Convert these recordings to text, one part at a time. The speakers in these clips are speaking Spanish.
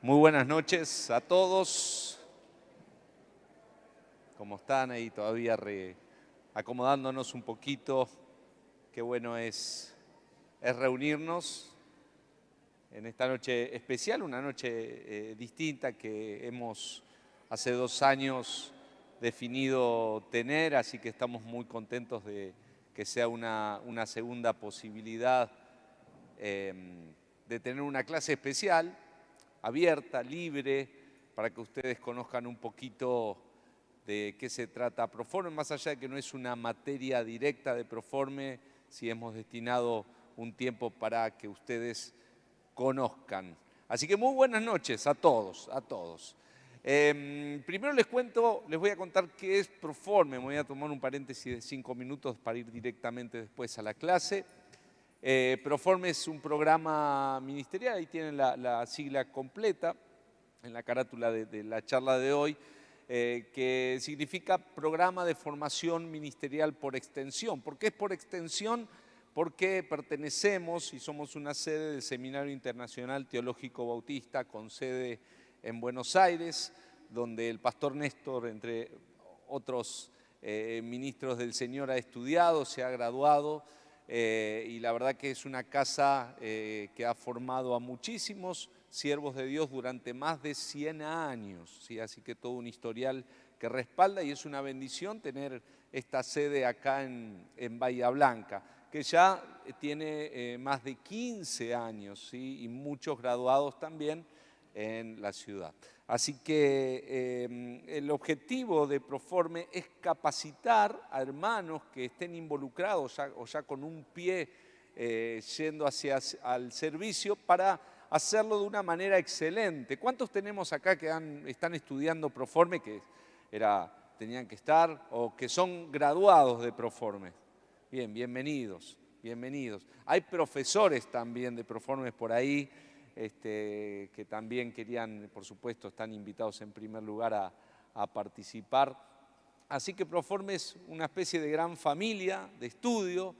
Muy buenas noches a todos. ¿Cómo están ahí todavía acomodándonos un poquito? Qué bueno es reunirnos en esta noche especial, una noche distinta que hemos hace 2 años definido tener, así que estamos muy contentos de que sea una segunda posibilidad de tener una clase especial, abierta, libre, para que ustedes conozcan un poquito de qué se trata Proforme, más allá de que no es una materia directa de Proforme, sí hemos destinado un tiempo para que ustedes conozcan. Así que muy buenas noches a todos, a todos. Primero les voy a contar qué es Proforme, me voy a tomar un paréntesis de 5 minutos para ir directamente después a la clase. Proforme es un programa ministerial, ahí tienen la sigla completa en la carátula de la charla de hoy, que significa Programa de Formación Ministerial por Extensión. ¿Por qué es por extensión? Porque pertenecemos y somos una sede del Seminario Internacional Teológico Bautista con sede en Buenos Aires, donde el pastor Néstor, entre otros ministros del Señor, ha estudiado, se ha graduado, y la verdad que es una casa que ha formado a muchísimos siervos de Dios durante más de 100 años, ¿sí? Así que todo un historial que respalda, y es una bendición tener esta sede acá en Bahía Blanca, que ya tiene más de 15 años, ¿sí? Y muchos graduados también en la ciudad. Así que el objetivo de Proforme es capacitar a hermanos que estén involucrados o ya con un pie yendo al servicio para hacerlo de una manera excelente. ¿Cuántos tenemos acá que están estudiando Proforme, que tenían que estar, o que son graduados de Proforme? Bien, bienvenidos, bienvenidos. Hay profesores también de Proforme por ahí, que también querían, por supuesto, están invitados en primer lugar a participar. Así que Proforme es una especie de gran familia de estudio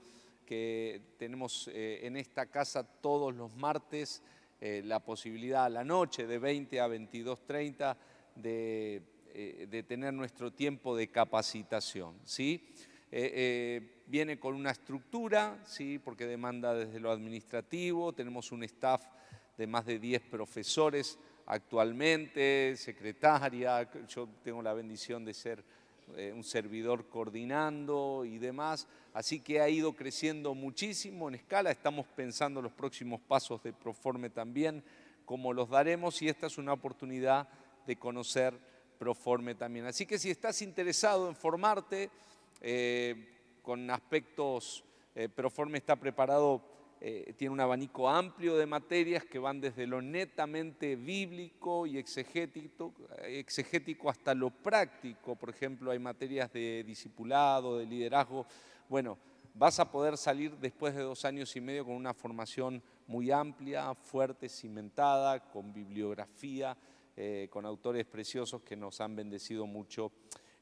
que tenemos en esta casa todos los martes, la posibilidad a la noche de 20 a 22:30 de tener nuestro tiempo de capacitación, ¿sí? Viene con una estructura, ¿sí? Porque demanda desde lo administrativo, tenemos un staff de más de 10 profesores actualmente, secretaria, yo tengo la bendición de ser un servidor coordinando y demás, así que ha ido creciendo muchísimo en escala, estamos pensando los próximos pasos de Proforme también, cómo los daremos, y esta es una oportunidad de conocer Proforme también. Así que si estás interesado en formarte con aspectos, Proforme está preparado, tiene un abanico amplio de materias que van desde lo netamente bíblico y exegético hasta lo práctico. Por ejemplo, hay materias de discipulado, de liderazgo. Bueno, vas a poder salir después de 2 años y medio con una formación muy amplia, fuerte, cimentada, con bibliografía, con autores preciosos que nos han bendecido mucho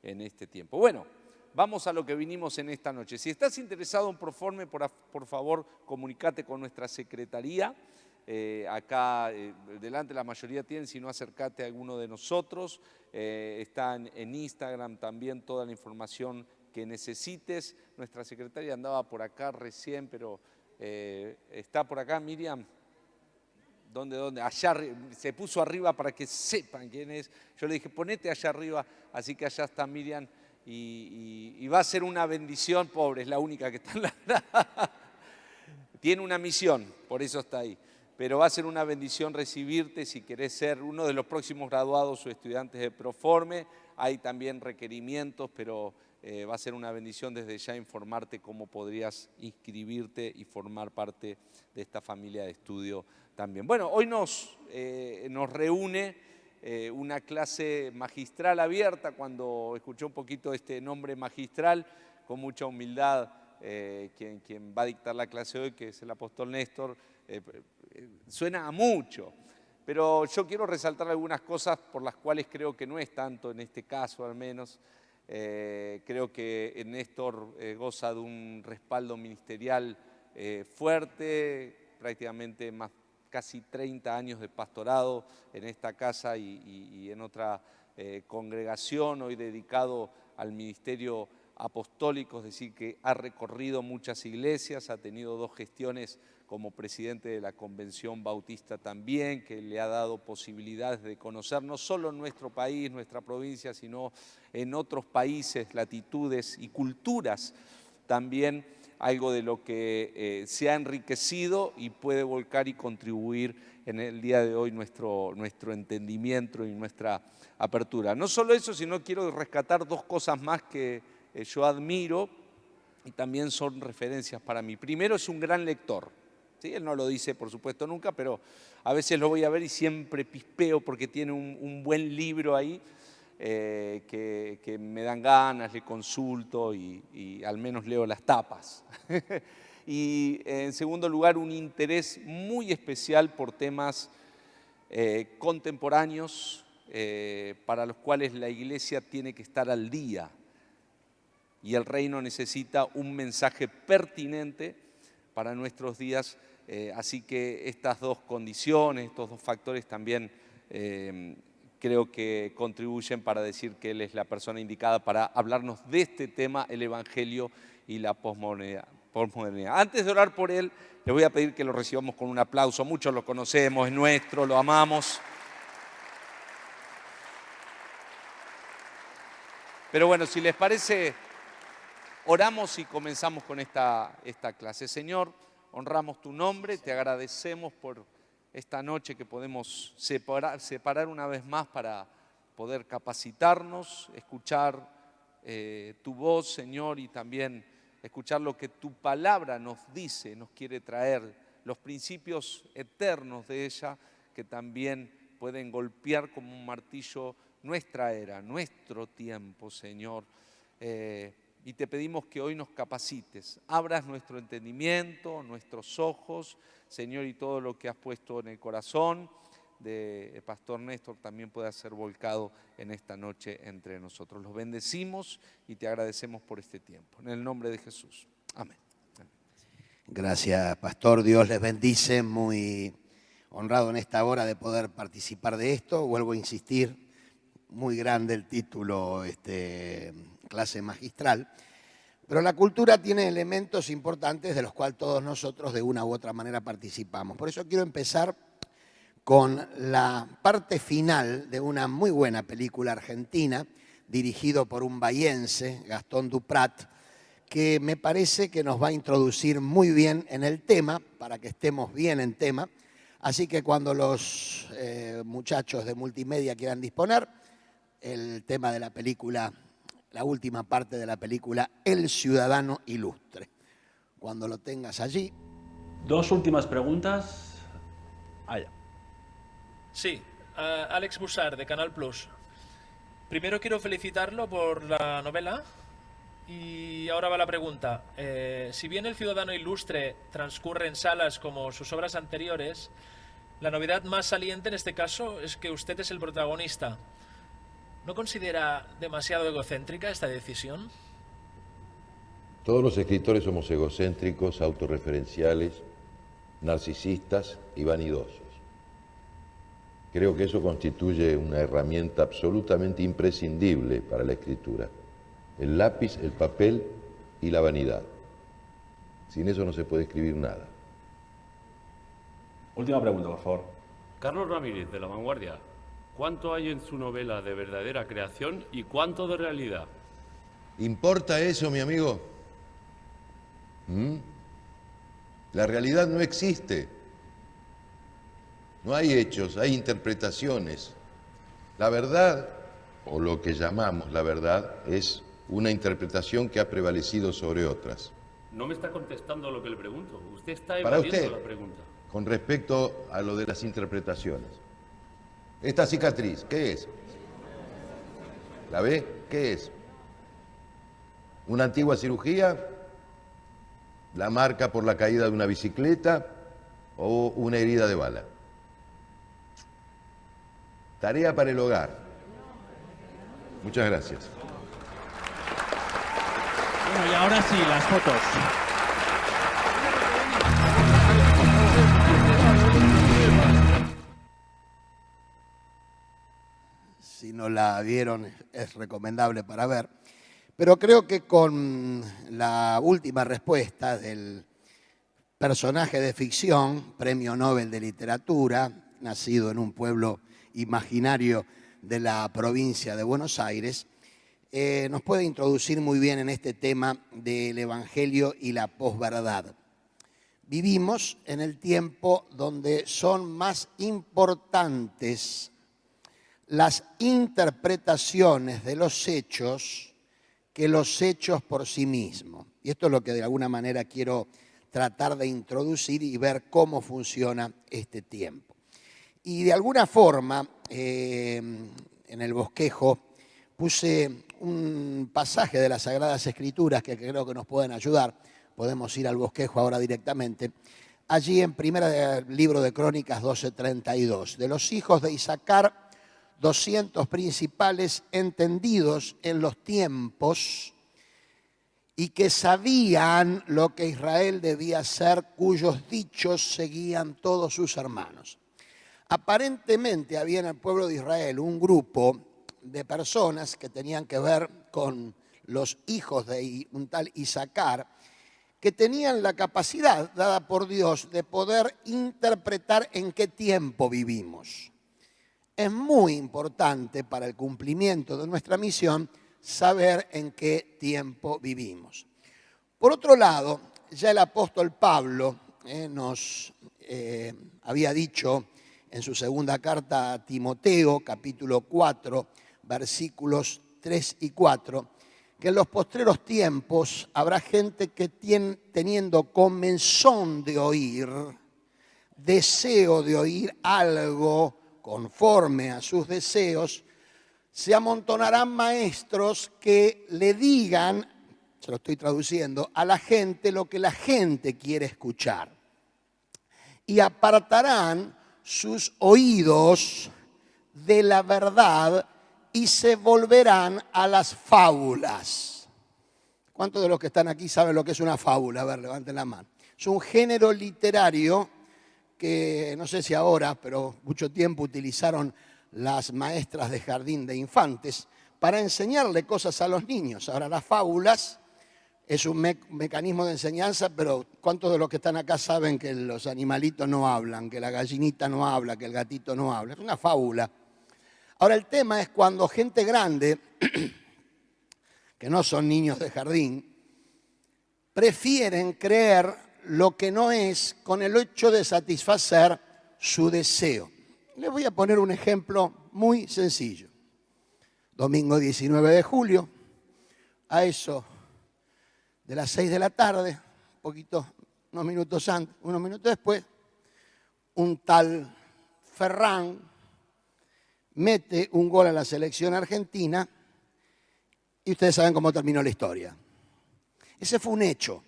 en este tiempo. Bueno, vamos a lo que vinimos en esta noche. Si estás interesado en Proforme, por favor, comunicate con nuestra secretaría. Acá delante la mayoría tienen, si no, acércate a alguno de nosotros. Está en Instagram también toda la información que necesites. Nuestra secretaria andaba por acá recién, pero está por acá, Miriam. ¿Dónde? Allá se puso arriba para que sepan quién es. Yo le dije, ponete allá arriba, así que allá está Miriam. Y va a ser una bendición, pobre, es la única que está en la... Tiene una misión, por eso está ahí. Pero va a ser una bendición recibirte si querés ser uno de los próximos graduados o estudiantes de Proforme. Hay también requerimientos, pero va a ser una bendición desde ya informarte cómo podrías inscribirte y formar parte de esta familia de estudio también. Bueno, hoy nos reúne una clase magistral abierta. Cuando escuché un poquito este nombre magistral, con mucha humildad, quien va a dictar la clase hoy, que es el apóstol Néstor, suena a mucho, pero yo quiero resaltar algunas cosas por las cuales creo que no es tanto en este caso, al menos. Creo que Néstor goza de un respaldo ministerial fuerte, prácticamente casi 30 años de pastorado en esta casa y en otra congregación, hoy dedicado al ministerio apostólico, es decir, que ha recorrido muchas iglesias, ha tenido 2 gestiones como presidente de la Convención Bautista también, que le ha dado posibilidades de conocer no solo nuestro país, nuestra provincia, sino en otros países, latitudes y culturas también, algo de lo que se ha enriquecido y puede volcar y contribuir en el día de hoy nuestro entendimiento y nuestra apertura. No solo eso, sino quiero rescatar 2 cosas más que yo admiro y también son referencias para mí. Primero, es un gran lector. ¿Sí? Él no lo dice, por supuesto, nunca, pero a veces lo voy a ver y siempre pispeo porque tiene un buen libro ahí que me dan ganas, le consulto y al menos leo las tapas. Y en segundo lugar, un interés muy especial por temas contemporáneos para los cuales la Iglesia tiene que estar al día. Y el reino necesita un mensaje pertinente para nuestros días, así que estas 2 condiciones, estos 2 factores también creo que contribuyen para decir que él es la persona indicada para hablarnos de este tema, el Evangelio y la posmodernidad. Antes de orar por él, le voy a pedir que lo recibamos con un aplauso. Muchos lo conocemos, es nuestro, lo amamos. Pero bueno, si les parece, oramos y comenzamos con esta clase. Señor, honramos tu nombre, te agradecemos por esta noche que podemos separar una vez más para poder capacitarnos, escuchar tu voz, Señor, y también escuchar lo que tu palabra nos dice, nos quiere traer, los principios eternos de ella que también pueden golpear como un martillo nuestra era, nuestro tiempo, Señor. Y te pedimos que hoy nos capacites, abras nuestro entendimiento, nuestros ojos, Señor, y todo lo que has puesto en el corazón de Pastor Néstor también pueda ser volcado en esta noche entre nosotros. Los bendecimos y te agradecemos por este tiempo. En el nombre de Jesús. Amén. Gracias, Pastor. Dios les bendice. Muy honrado en esta hora de poder participar de esto. Vuelvo a insistir, muy grande el título, clase magistral. Pero la cultura tiene elementos importantes de los cuales todos nosotros de una u otra manera participamos. Por eso quiero empezar con la parte final de una muy buena película argentina, dirigido por un bahiense, Gastón Duprat, que me parece que nos va a introducir muy bien en el tema, para que estemos bien en tema. Así que cuando los muchachos de multimedia quieran disponer, el tema de la película, la última parte de la película, El Ciudadano Ilustre. Cuando lo tengas allí. 2 últimas preguntas. Allá. Sí, Alex Bussard, de Canal Plus. Primero quiero felicitarlo por la novela y ahora va la pregunta. Si bien El Ciudadano Ilustre transcurre en salas como sus obras anteriores, la novedad más saliente en este caso es que usted es el protagonista. ¿No considera demasiado egocéntrica esta decisión? Todos los escritores somos egocéntricos, autorreferenciales, narcisistas y vanidosos. Creo que eso constituye una herramienta absolutamente imprescindible para la escritura. El lápiz, el papel y la vanidad. Sin eso no se puede escribir nada. Última pregunta, por favor. Carlos Ramírez, de La Vanguardia. ¿Cuánto hay en su novela de verdadera creación y cuánto de realidad? ¿Importa eso, mi amigo? La realidad no existe. No hay hechos, hay interpretaciones. La verdad, o lo que llamamos la verdad, es una interpretación que ha prevalecido sobre otras. No me está contestando a lo que le pregunto. Usted está Para evadiendo usted, la pregunta. con respecto a lo de las interpretaciones. Esta cicatriz, ¿qué es? ¿La ve? ¿Qué es? ¿Una antigua cirugía? ¿La marca por la caída de una bicicleta? ¿O una herida de bala? Tarea para el hogar. Muchas gracias. Bueno, y ahora sí, las fotos. si no la vieron es recomendable para ver. Pero creo que con la última respuesta del personaje de ficción, Premio Nobel de Literatura, nacido en un pueblo imaginario de la provincia de Buenos Aires, nos puede introducir muy bien en este tema del Evangelio y la posverdad. Vivimos en el tiempo donde son más importantes las interpretaciones de los hechos que los hechos por sí mismos. Y esto es lo que de alguna manera quiero tratar de introducir y ver cómo funciona este tiempo. Y de alguna forma, en el bosquejo, puse un pasaje de las Sagradas Escrituras que creo que nos pueden ayudar. Podemos ir al bosquejo ahora directamente. Allí en primera libro de Crónicas 12:32. De los hijos de Isaacar, 200 principales entendidos en los tiempos y que sabían lo que Israel debía hacer, cuyos dichos seguían todos sus hermanos. Aparentemente había en el pueblo de Israel un grupo de personas que tenían que ver con los hijos de un tal Isaacar, que tenían la capacidad dada por Dios de poder interpretar en qué tiempo vivimos. Es muy importante para el cumplimiento de nuestra misión saber en qué tiempo vivimos. Por otro lado, ya el apóstol Pablo nos había dicho en su segunda carta a Timoteo, capítulo 4, versículos 3 y 4, que en los postreros tiempos habrá gente que teniendo comezón de oír, deseo de oír algo conforme a sus deseos, se amontonarán maestros que le digan, se lo estoy traduciendo, a la gente lo que la gente quiere escuchar. Y apartarán sus oídos de la verdad y se volverán a las fábulas. ¿Cuántos de los que están aquí saben lo que es una fábula? A ver, levanten la mano. Es un género literario que no sé si ahora, pero mucho tiempo utilizaron las maestras de jardín de infantes para enseñarle cosas a los niños. Ahora, las fábulas es un mecanismo de enseñanza, pero ¿cuántos de los que están acá saben que los animalitos no hablan, que la gallinita no habla, que el gatito no habla? Es una fábula. Ahora, el tema es cuando gente grande, que no son niños de jardín, prefieren creer lo que no es con el hecho de satisfacer su deseo. Les voy a poner un ejemplo muy sencillo. Domingo 19 de julio, a eso de las 6 de la tarde, unos minutos antes, unos minutos después, un tal Ferran mete un gol a la selección argentina y ustedes saben cómo terminó la historia. Ese fue un hecho.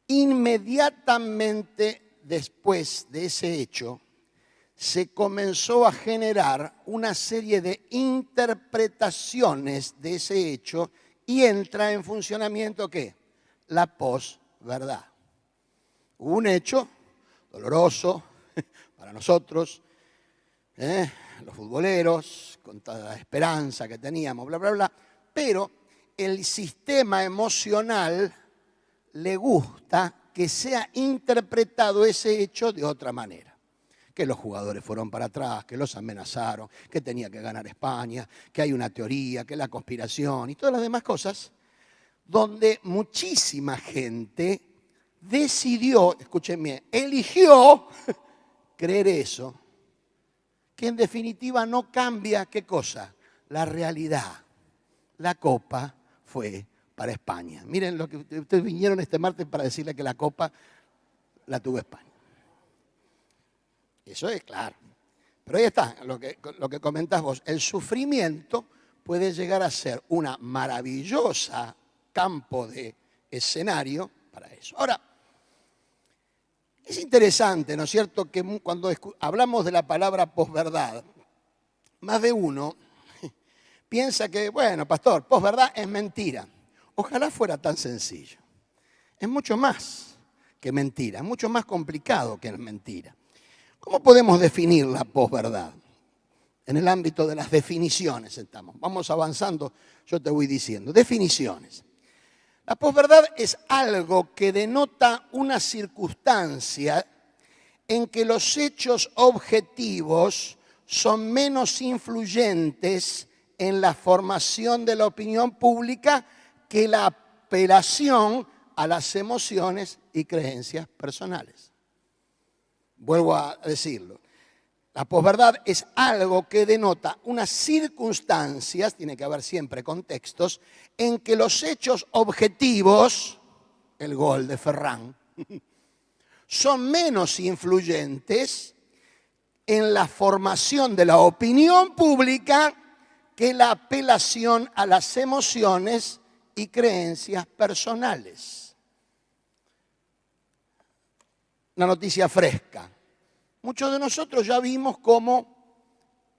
Inmediatamente después de ese hecho, se comenzó a generar una serie de interpretaciones de ese hecho y entra en funcionamiento, ¿qué? La posverdad. Hubo un hecho doloroso para nosotros, los futboleros, con toda la esperanza que teníamos, bla, bla, bla, pero el sistema emocional le gusta que sea interpretado ese hecho de otra manera. Que los jugadores fueron para atrás, que los amenazaron, que tenía que ganar España, que hay una teoría, que la conspiración y todas las demás cosas, donde muchísima gente decidió, escúchenme, eligió creer eso, que en definitiva no cambia, ¿qué cosa? La realidad. La copa fue para España. Miren, lo que ustedes vinieron este martes para decirle que la copa la tuvo España. Eso es claro. Pero ahí está, lo que comentás vos. El sufrimiento puede llegar a ser una maravillosa campo de escenario para eso. Ahora, es interesante, ¿no es cierto?, que cuando hablamos de la palabra posverdad, más de uno piensa que, bueno, pastor, posverdad es mentira. Ojalá fuera tan sencillo. Es mucho más que mentira, es mucho más complicado que mentira. ¿Cómo podemos definir la posverdad? En el ámbito de las definiciones estamos. Vamos avanzando, yo te voy diciendo. Definiciones. La posverdad es algo que denota una circunstancia en que los hechos objetivos son menos influyentes en la formación de la opinión pública que la apelación a las emociones y creencias personales. Vuelvo a decirlo. La posverdad es algo que denota unas circunstancias, tiene que haber siempre contextos, en que los hechos objetivos, el gol de Ferran, son menos influyentes en la formación de la opinión pública que la apelación a las emociones y creencias personales. Una noticia fresca. Muchos de nosotros ya vimos cómo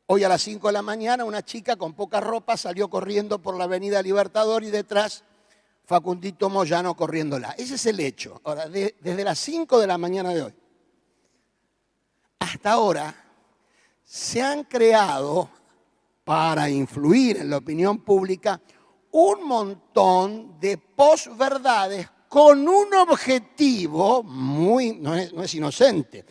hoy a las 5 de la mañana una chica con poca ropa salió corriendo por la avenida Libertador y detrás Facundito Moyano corriéndola. Ese es el hecho. Ahora, desde las 5 de la mañana de hoy hasta ahora se han creado, para influir en la opinión pública, un montón de posverdades con un objetivo no es inocente,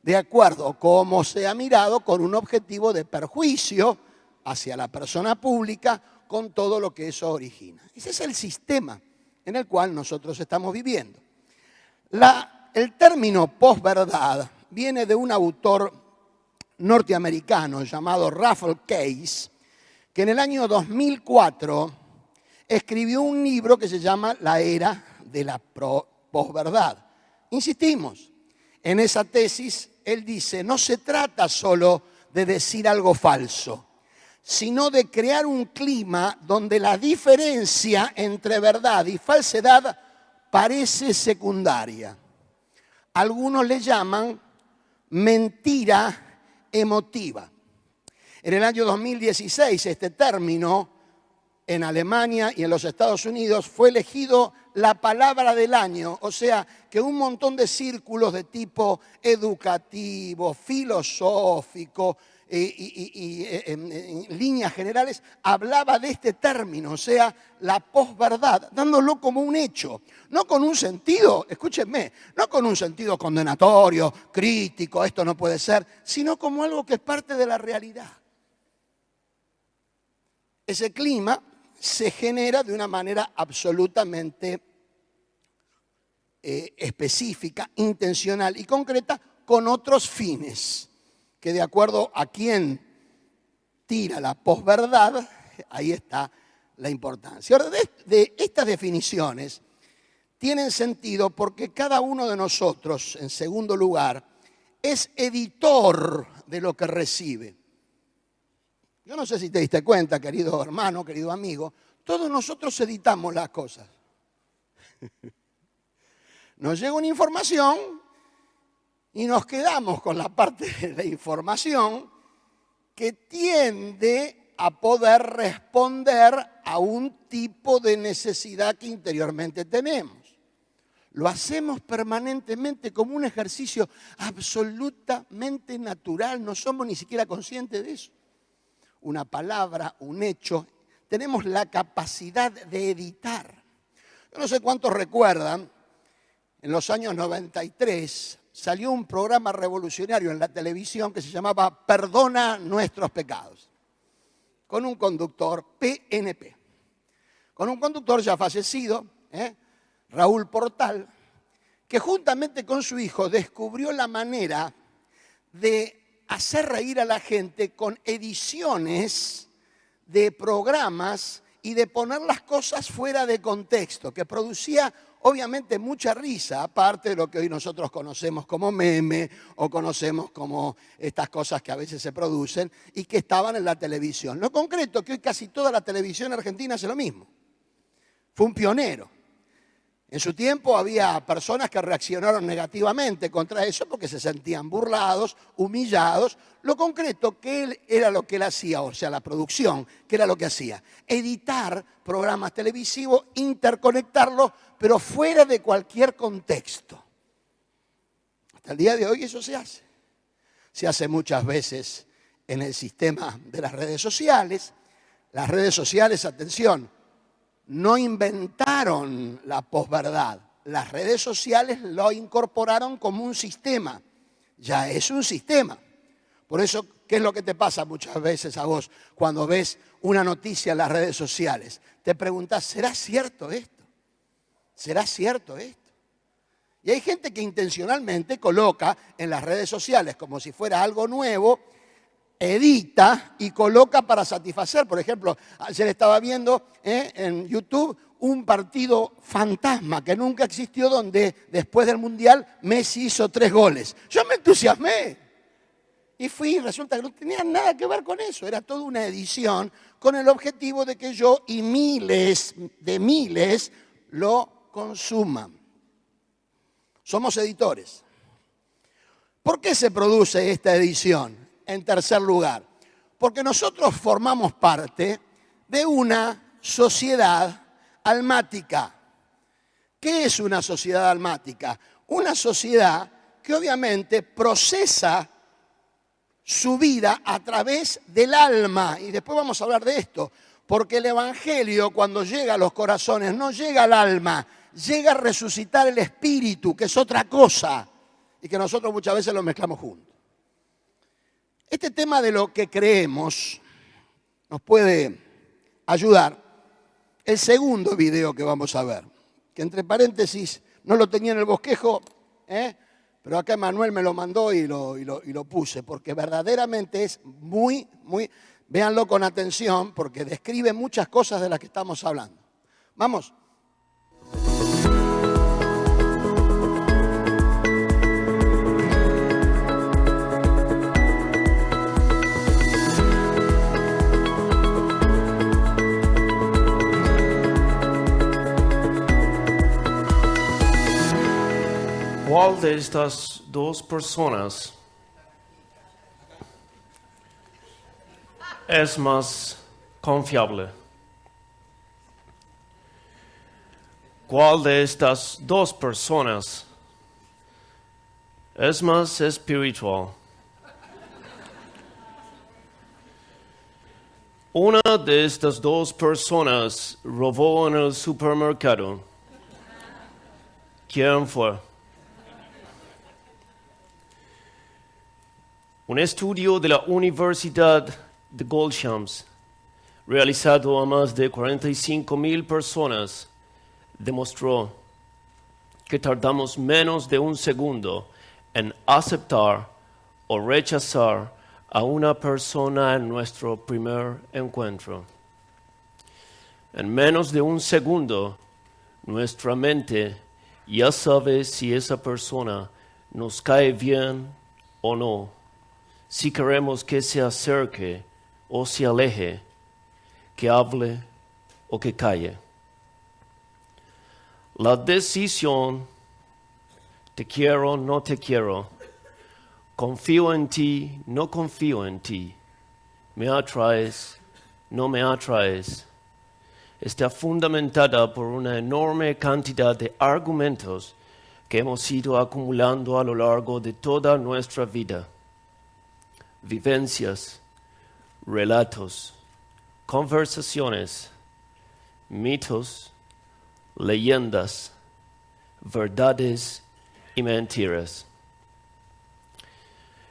de acuerdo a cómo se ha mirado, con un objetivo de perjuicio hacia la persona pública con todo lo que eso origina. Ese es el sistema en el cual nosotros estamos viviendo. El término posverdad viene de un autor norteamericano llamado Ralph Case, que en el año 2004 escribió un libro que se llama La Era de la Posverdad. Insistimos, en esa tesis él dice, no se trata solo de decir algo falso, sino de crear un clima donde la diferencia entre verdad y falsedad parece secundaria. Algunos le llaman mentira emotiva. En el año 2016 este término en Alemania y en los Estados Unidos fue elegido la palabra del año, o sea que un montón de círculos de tipo educativo, filosófico y en líneas generales hablaba de este término, o sea, la posverdad, dándolo como un hecho, no con un sentido, escúchenme, no con un sentido condenatorio, crítico, esto no puede ser, sino como algo que es parte de la realidad. Ese clima se genera de una manera absolutamente específica, intencional y concreta con otros fines, que de acuerdo a quién tira la posverdad, ahí está la importancia. Ahora, de estas definiciones tienen sentido porque cada uno de nosotros, en segundo lugar, es editor de lo que recibe. Yo no sé si te diste cuenta, querido hermano, querido amigo, todos nosotros editamos las cosas. Nos llega una información y nos quedamos con la parte de la información que tiende a poder responder a un tipo de necesidad que interiormente tenemos. Lo hacemos permanentemente como un ejercicio absolutamente natural, no somos ni siquiera conscientes de eso. Una palabra, un hecho, tenemos la capacidad de editar. Yo no sé cuántos recuerdan, en los años 93 salió un programa revolucionario en la televisión que se llamaba Perdona Nuestros Pecados, con un conductor PNP, con un conductor ya fallecido, Raúl Portal, que juntamente con su hijo descubrió la manera de hacer reír a la gente con ediciones de programas y de poner las cosas fuera de contexto, que producía obviamente mucha risa, aparte de lo que hoy nosotros conocemos como meme o conocemos como estas cosas que a veces se producen y que estaban en la televisión. Lo concreto que hoy casi toda la televisión argentina hace lo mismo. Fue un pionero. En su tiempo había personas que reaccionaron negativamente contra eso porque se sentían burlados, humillados. Lo concreto que él era lo que él hacía, o sea, la producción, que era lo que hacía. Editar programas televisivos, interconectarlos, pero fuera de cualquier contexto. Hasta el día de hoy eso se hace. Se hace muchas veces en el sistema de las redes sociales. Las redes sociales, atención, no inventaron la posverdad. Las redes sociales lo incorporaron como un sistema. Ya es un sistema. Por eso, ¿qué es lo que te pasa muchas veces a vos cuando ves una noticia en las redes sociales? Te preguntás, ¿será cierto esto? ¿Será cierto esto? Y hay gente que intencionalmente coloca en las redes sociales como si fuera algo nuevo, edita y coloca para satisfacer. Por ejemplo, ayer estaba viendo en YouTube un partido fantasma que nunca existió, donde después del Mundial Messi hizo 3 goles. Yo me entusiasmé y fui, y resulta que no tenía nada que ver con eso. Era toda una edición con el objetivo de que yo y miles de miles lo consuman. Somos editores. ¿Por qué se produce esta edición? En tercer lugar, porque nosotros formamos parte de una sociedad almática. ¿Qué es una sociedad almática? Una sociedad que obviamente procesa su vida a través del alma. Y después vamos a hablar de esto, porque el Evangelio, cuando llega a los corazones, no llega al alma, llega a resucitar el espíritu, que es otra cosa, y que nosotros muchas veces lo mezclamos juntos. Este tema de lo que creemos nos puede ayudar. El segundo video que vamos a ver, que entre paréntesis no lo tenía en el bosquejo, pero acá Manuel me lo mandó y lo puse, porque verdaderamente es muy, véanlo con atención, porque describe muchas cosas de las que estamos hablando. Vamos. ¿Cuál de estas dos personas es más confiable? ¿Cuál de estas dos personas es más espiritual? Una de estas dos personas robó en el supermercado. ¿Quién fue? Un estudio de la Universidad de Goldshams, realizado a más de 45,000 personas, demostró que tardamos menos de un segundo en aceptar o rechazar a una persona en nuestro primer encuentro. En menos de un segundo, nuestra mente ya sabe si esa persona nos cae bien o no, si queremos que se acerque o se aleje, que hable o que calle. La decisión, te quiero, no te quiero, confío en ti, no confío en ti, me atraes, no me atraes, está fundamentada por una enorme cantidad de argumentos que hemos ido acumulando a lo largo de toda nuestra vida. Vivencias, relatos, conversaciones, mitos, leyendas, verdades y mentiras.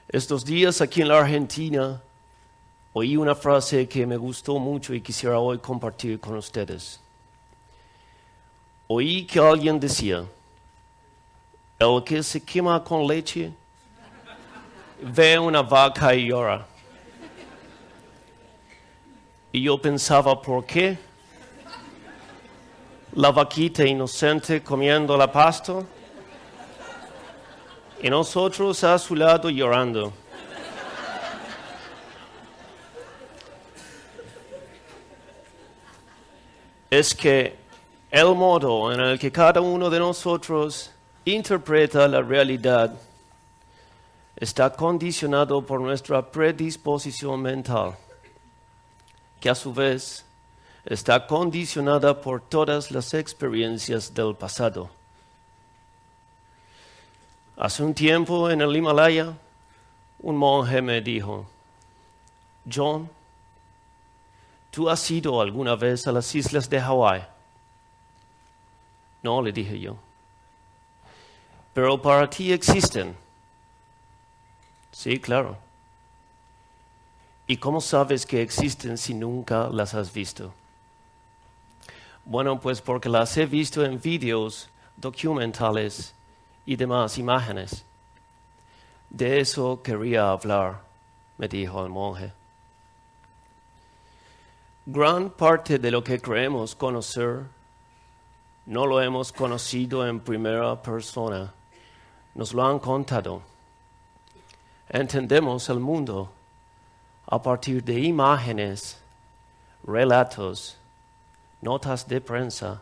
Estos días aquí en la Argentina oí una frase que me gustó mucho y quisiera hoy compartir con ustedes. Oí que alguien decía, el que se quema con leche ve una vaca y llora. Y yo pensaba, ¿por qué? La vaquita inocente comiendo la pasto y nosotros a su lado llorando. Es que el modo en el que cada uno de nosotros interpreta la realidad está condicionado por nuestra predisposición mental, que a su vez está condicionada por todas las experiencias del pasado. Hace un tiempo en el Himalaya, un monje me dijo, John, ¿tú has ido alguna vez a las islas de Hawái? No, le dije yo. Pero para ti existen. Sí, claro. ¿Y cómo sabes que existen si nunca las has visto? Bueno, pues porque las he visto en vídeos documentales y demás imágenes. De eso quería hablar, me dijo el monje. Gran parte de lo que creemos conocer no lo hemos conocido en primera persona, nos lo han contado. Entendemos el mundo a partir de imágenes, relatos, notas de prensa,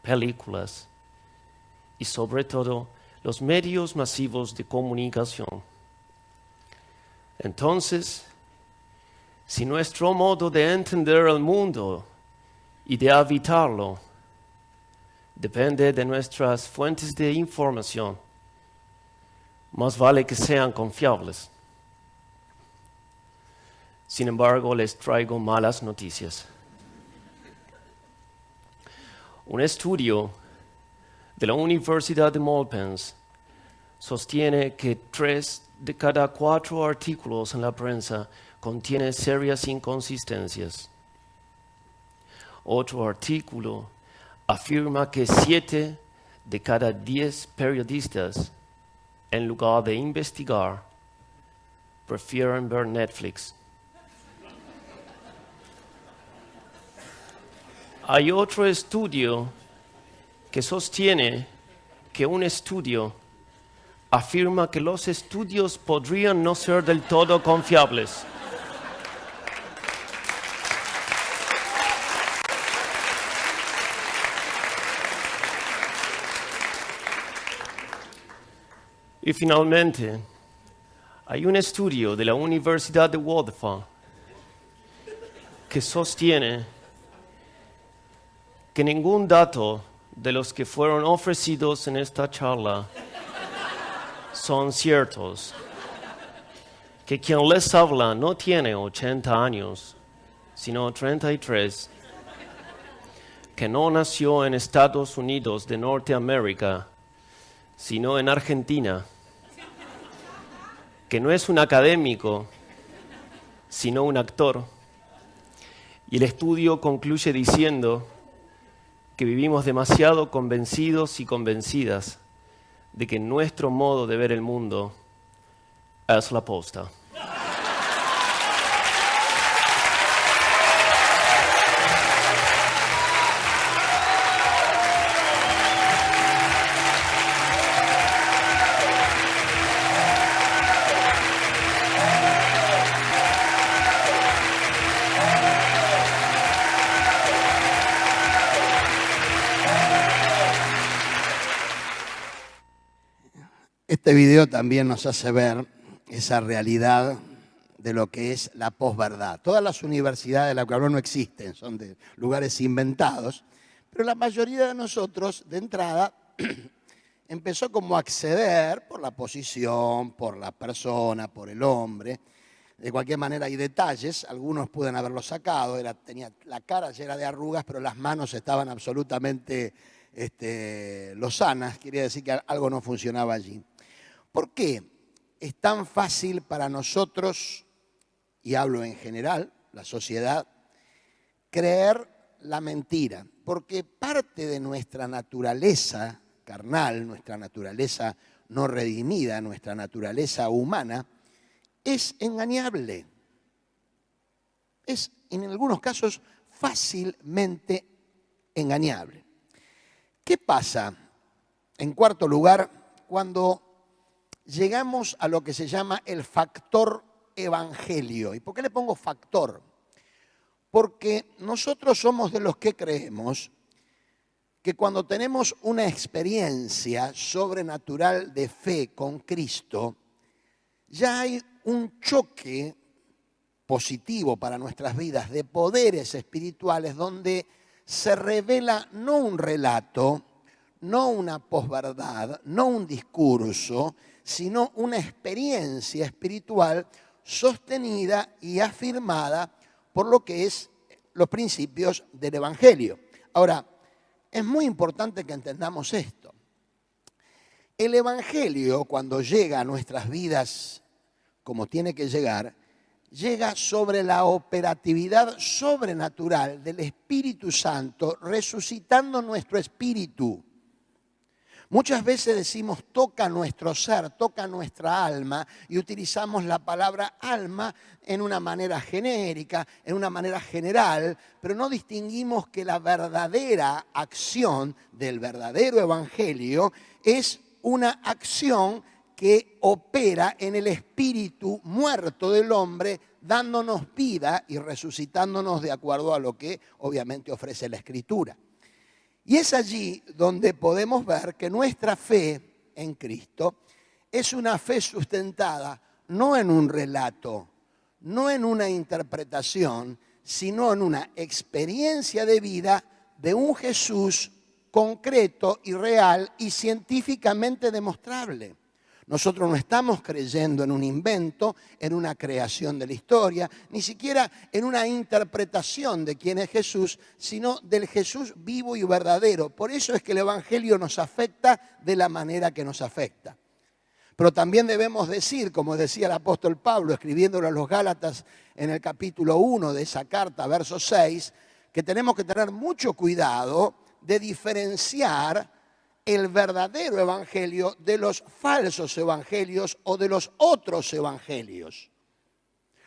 películas y sobre todo los medios masivos de comunicación. Entonces, si nuestro modo de entender el mundo y de habitarlo depende de nuestras fuentes de información, más vale que sean confiables. Sin embargo, les traigo malas noticias. Un estudio de la Universidad de Malpensa sostiene que 3 de cada 4 artículos en la prensa contienen serias inconsistencias. Otro artículo afirma que 7 de cada 10 periodistas, en lugar de investigar, prefieren ver Netflix. Hay otro estudio que sostiene que un estudio afirma que los estudios podrían no ser del todo confiables. Y finalmente, hay un estudio de la Universidad de Waterford que sostiene que ningún dato de los que fueron ofrecidos en esta charla son ciertos, que quien les habla no tiene 80 años, sino 33, que no nació en Estados Unidos de Norteamérica, sino en Argentina, que no es un académico, sino un actor. Y el estudio concluye diciendo que vivimos demasiado convencidos y convencidas de que nuestro modo de ver el mundo es la posta. Este video también nos hace ver esa realidad de lo que es la posverdad. Todas las universidades de las que hablo no existen, son de lugares inventados, pero la mayoría de nosotros, de entrada, empezó como a acceder por la posición, por la persona, por el hombre. De cualquier manera hay detalles, algunos pueden haberlo sacado, tenía la cara llena de arrugas, pero las manos estaban absolutamente lozanas, quería decir que algo no funcionaba allí. ¿Por qué es tan fácil para nosotros, y hablo en general, la sociedad, creer la mentira? Porque parte de nuestra naturaleza carnal, nuestra naturaleza no redimida, nuestra naturaleza humana, es engañable. Es, en algunos casos, fácilmente engañable. ¿Qué pasa, en cuarto lugar, cuando llegamos a lo que se llama el factor evangelio? ¿Y por qué le pongo factor? Porque nosotros somos de los que creemos que cuando tenemos una experiencia sobrenatural de fe con Cristo, ya hay un choque positivo para nuestras vidas de poderes espirituales donde se revela no un relato, no una posverdad, no un discurso, sino una experiencia espiritual sostenida y afirmada por lo que es los principios del Evangelio. Ahora, es muy importante que entendamos esto. El Evangelio, cuando llega a nuestras vidas como tiene que llegar, llega sobre la operatividad sobrenatural del Espíritu Santo, resucitando nuestro espíritu. Muchas veces decimos toca nuestro ser, toca nuestra alma y utilizamos la palabra alma en una manera genérica, en una manera general, pero no distinguimos que la verdadera acción del verdadero evangelio es una acción que opera en el espíritu muerto del hombre, dándonos vida y resucitándonos de acuerdo a lo que obviamente ofrece la Escritura. Y es allí donde podemos ver que nuestra fe en Cristo es una fe sustentada no en un relato, no en una interpretación, sino en una experiencia de vida de un Jesús concreto y real y científicamente demostrable. Nosotros no estamos creyendo en un invento, en una creación de la historia, ni siquiera en una interpretación de quién es Jesús, sino del Jesús vivo y verdadero. Por eso es que el Evangelio nos afecta de la manera que nos afecta. Pero también debemos decir, como decía el apóstol Pablo, escribiéndolo a los Gálatas en el capítulo 1 de esa carta, verso 6, que tenemos que tener mucho cuidado de diferenciar el verdadero evangelio de los falsos evangelios o de los otros evangelios.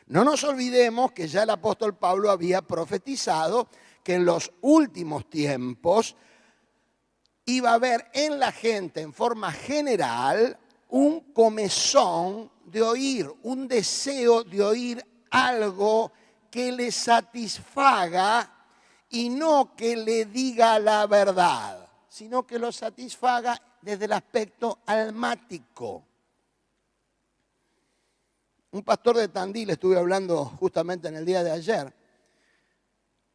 No nos olvidemos que ya el apóstol Pablo había profetizado que en los últimos tiempos iba a haber en la gente en forma general un comezón de oír, un deseo de oír algo que le satisfaga y no que le diga la verdad, sino que lo satisfaga desde el aspecto almático. Un pastor de Tandil, estuve hablando justamente en el día de ayer,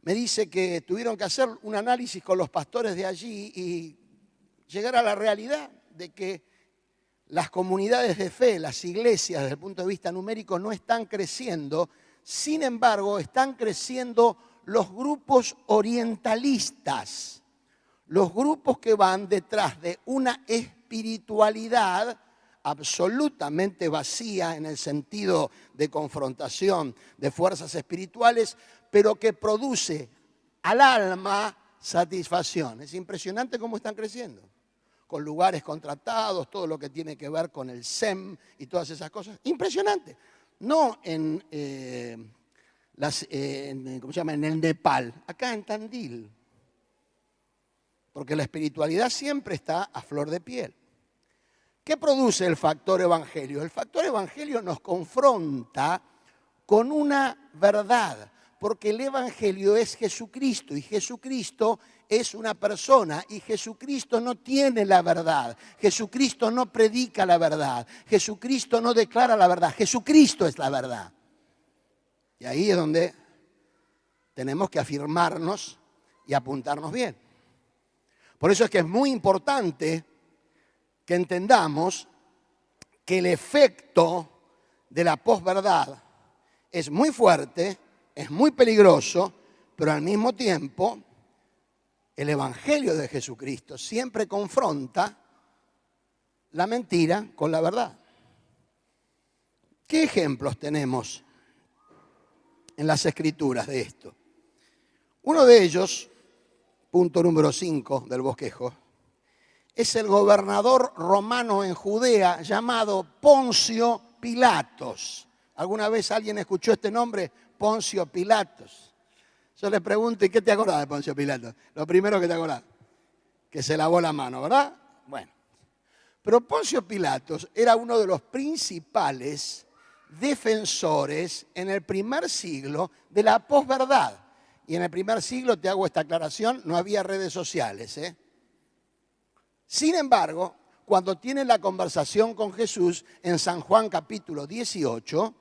me dice que tuvieron que hacer un análisis con los pastores de allí y llegar a la realidad de que las comunidades de fe, las iglesias desde el punto de vista numérico no están creciendo, sin embargo están creciendo los grupos orientalistas, los grupos que van detrás de una espiritualidad absolutamente vacía en el sentido de confrontación de fuerzas espirituales, pero que produce al alma satisfacción. Es impresionante cómo están creciendo, con lugares contratados, todo lo que tiene que ver con el SEM y todas esas cosas. Impresionante. No en en el Nepal, acá en Tandil. Porque la espiritualidad siempre está a flor de piel. ¿Qué produce el factor evangelio? El factor evangelio nos confronta con una verdad, porque el evangelio es Jesucristo y Jesucristo es una persona y Jesucristo no tiene la verdad. Jesucristo no predica la verdad. Jesucristo no declara la verdad. Jesucristo es la verdad. Y ahí es donde tenemos que afirmarnos y apuntarnos bien. Por eso es que es muy importante que entendamos que el efecto de la posverdad es muy fuerte, es muy peligroso, pero al mismo tiempo el Evangelio de Jesucristo siempre confronta la mentira con la verdad. ¿Qué ejemplos tenemos en las Escrituras de esto? Uno de ellos, punto número 5 del bosquejo, es el gobernador romano en Judea llamado Poncio Pilatos. ¿Alguna vez alguien escuchó este nombre? Poncio Pilatos. Yo le pregunto, ¿y qué te acordás de Poncio Pilatos? Lo primero que te acordás, que se lavó la mano, ¿verdad? Bueno, pero Poncio Pilatos era uno de los principales defensores en el primer siglo de la posverdad. Y en el primer siglo, te hago esta aclaración, no había redes sociales. Sin embargo, cuando tiene la conversación con Jesús en San Juan capítulo 18,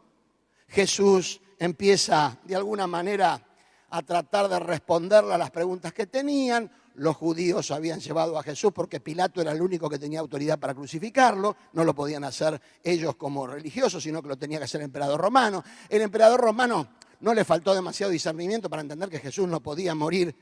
Jesús empieza de alguna manera a tratar de responderle a las preguntas que tenían, los judíos habían llevado a Jesús porque Pilato era el único que tenía autoridad para crucificarlo, no lo podían hacer ellos como religiosos, sino que lo tenía que hacer el emperador romano. El emperador romano no le faltó demasiado discernimiento para entender que Jesús no podía morir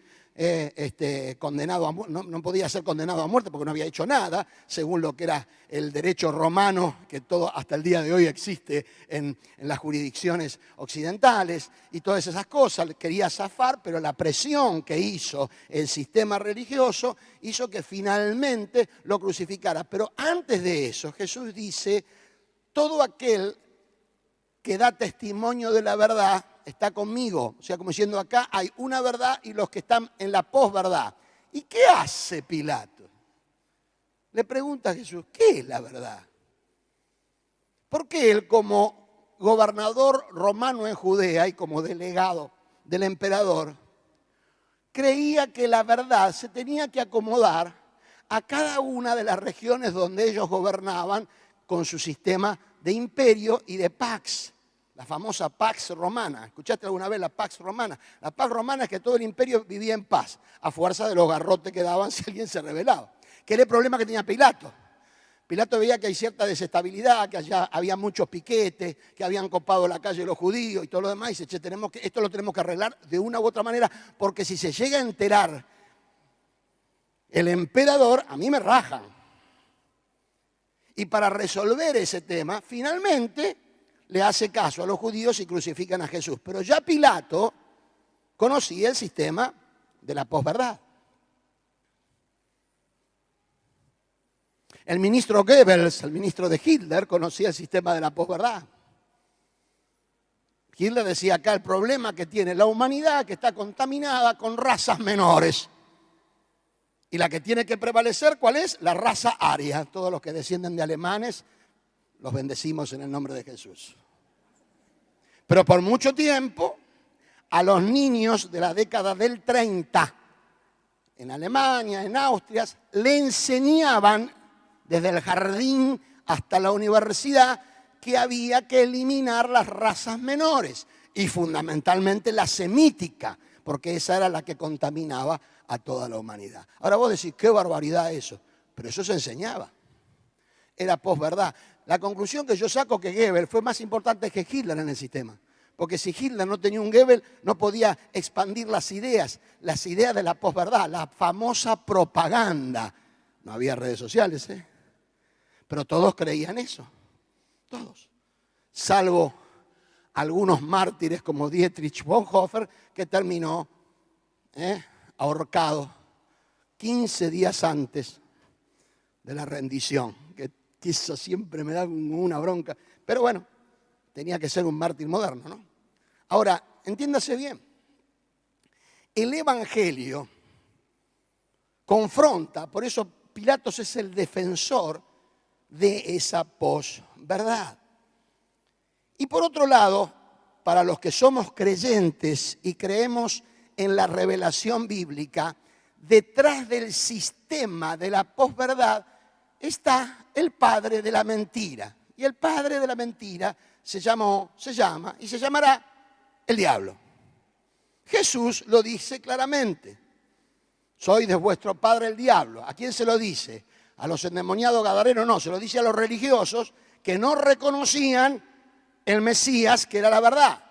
condenado no podía ser condenado a muerte porque no había hecho nada, según lo que era el derecho romano, que todo hasta el día de hoy existe en las jurisdicciones occidentales y todas esas cosas. Quería zafar, pero la presión que hizo el sistema religioso hizo que finalmente lo crucificara. Pero antes de eso, Jesús dice, todo aquel que da testimonio de la verdad está conmigo. O sea, como diciendo, acá hay una verdad y los que están en la posverdad. ¿Y qué hace Pilato? Le pregunta a Jesús, ¿qué es la verdad? Porque él, como gobernador romano en Judea y como delegado del emperador, creía que la verdad se tenía que acomodar a cada una de las regiones donde ellos gobernaban con su sistema de imperio y de pax. La famosa Pax Romana. ¿Escuchaste alguna vez la Pax Romana? La Pax Romana es que todo el imperio vivía en paz, a fuerza de los garrotes que daban si alguien se rebelaba. ¿Qué era el problema que tenía Pilato? Pilato veía que hay cierta desestabilidad, que allá había muchos piquetes, que habían copado la calle los judíos y todo lo demás. Y dice, che, esto lo tenemos que arreglar de una u otra manera, porque si se llega a enterar el emperador, a mí me rajan. Y para resolver ese tema, finalmente le hace caso a los judíos y crucifican a Jesús. Pero ya Pilato conocía el sistema de la posverdad. El ministro Goebbels, el ministro de Hitler, conocía el sistema de la posverdad. Hitler decía acá el problema que tiene la humanidad, que está contaminada con razas menores. Y la que tiene que prevalecer, ¿cuál es? La raza aria. Todos los que descienden de alemanes, los bendecimos en el nombre de Jesús. Pero por mucho tiempo, a los niños de la década del 30, en Alemania, en Austria, le enseñaban desde el jardín hasta la universidad que había que eliminar las razas menores y fundamentalmente la semítica, porque esa era la que contaminaba a toda la humanidad. Ahora vos decís, qué barbaridad eso, pero eso se enseñaba. Era posverdad. La conclusión que yo saco es que Goebbels fue más importante que Hitler en el sistema. Porque si Hitler no tenía un Goebbels, no podía expandir las ideas de la posverdad, la famosa propaganda. No había redes sociales, pero todos creían eso. Todos. Salvo algunos mártires como Dietrich Bonhoeffer, que terminó ahorcado 15 días antes de la rendición. Que eso siempre me da una bronca. Pero bueno, tenía que ser un mártir moderno, ¿no? Ahora, entiéndase bien. El Evangelio confronta, por eso Pilatos es el defensor de esa posverdad. Y por otro lado, para los que somos creyentes y creemos en la revelación bíblica, detrás del sistema de la posverdad está el padre de la mentira. Y el padre de la mentira se llama y se llamará el diablo. Jesús lo dice claramente. Soy de vuestro padre el diablo. ¿A quién se lo dice? A los endemoniados gadarenos no, se lo dice a los religiosos que no reconocían el Mesías, que era la verdad.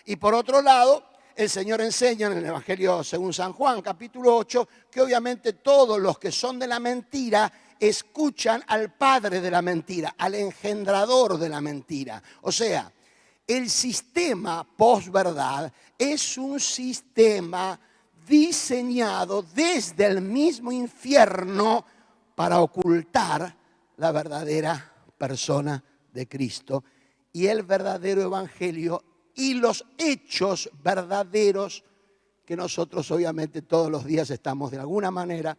Y por otro lado, el Señor enseña en el Evangelio según San Juan, capítulo 8, que obviamente todos los que son de la mentira escuchan al padre de la mentira, al engendrador de la mentira. O sea, el sistema posverdad es un sistema diseñado desde el mismo infierno para ocultar la verdadera persona de Cristo y el verdadero evangelio y los hechos verdaderos que nosotros obviamente todos los días estamos de alguna manera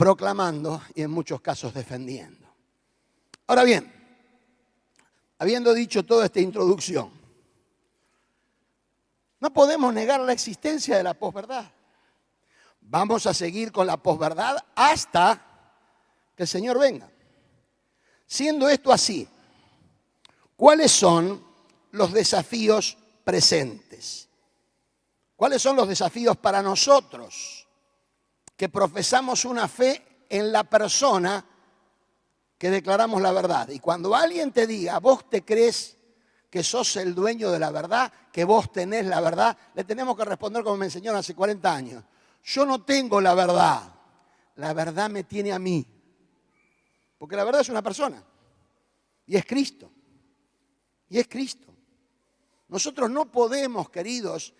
proclamando y en muchos casos defendiendo. Ahora bien, habiendo dicho toda esta introducción, no podemos negar la existencia de la posverdad. Vamos a seguir con la posverdad hasta que el Señor venga. Siendo esto así, ¿cuáles son los desafíos presentes? ¿Cuáles son los desafíos para nosotros que profesamos una fe en la persona que declaramos la verdad. Y cuando alguien te diga, vos te crees que sos el dueño de la verdad, que vos tenés la verdad, le tenemos que responder como me enseñaron hace 40 años. Yo no tengo la verdad me tiene a mí. Porque la verdad es una persona, y es Cristo, y es Cristo. Nosotros no podemos, queridos,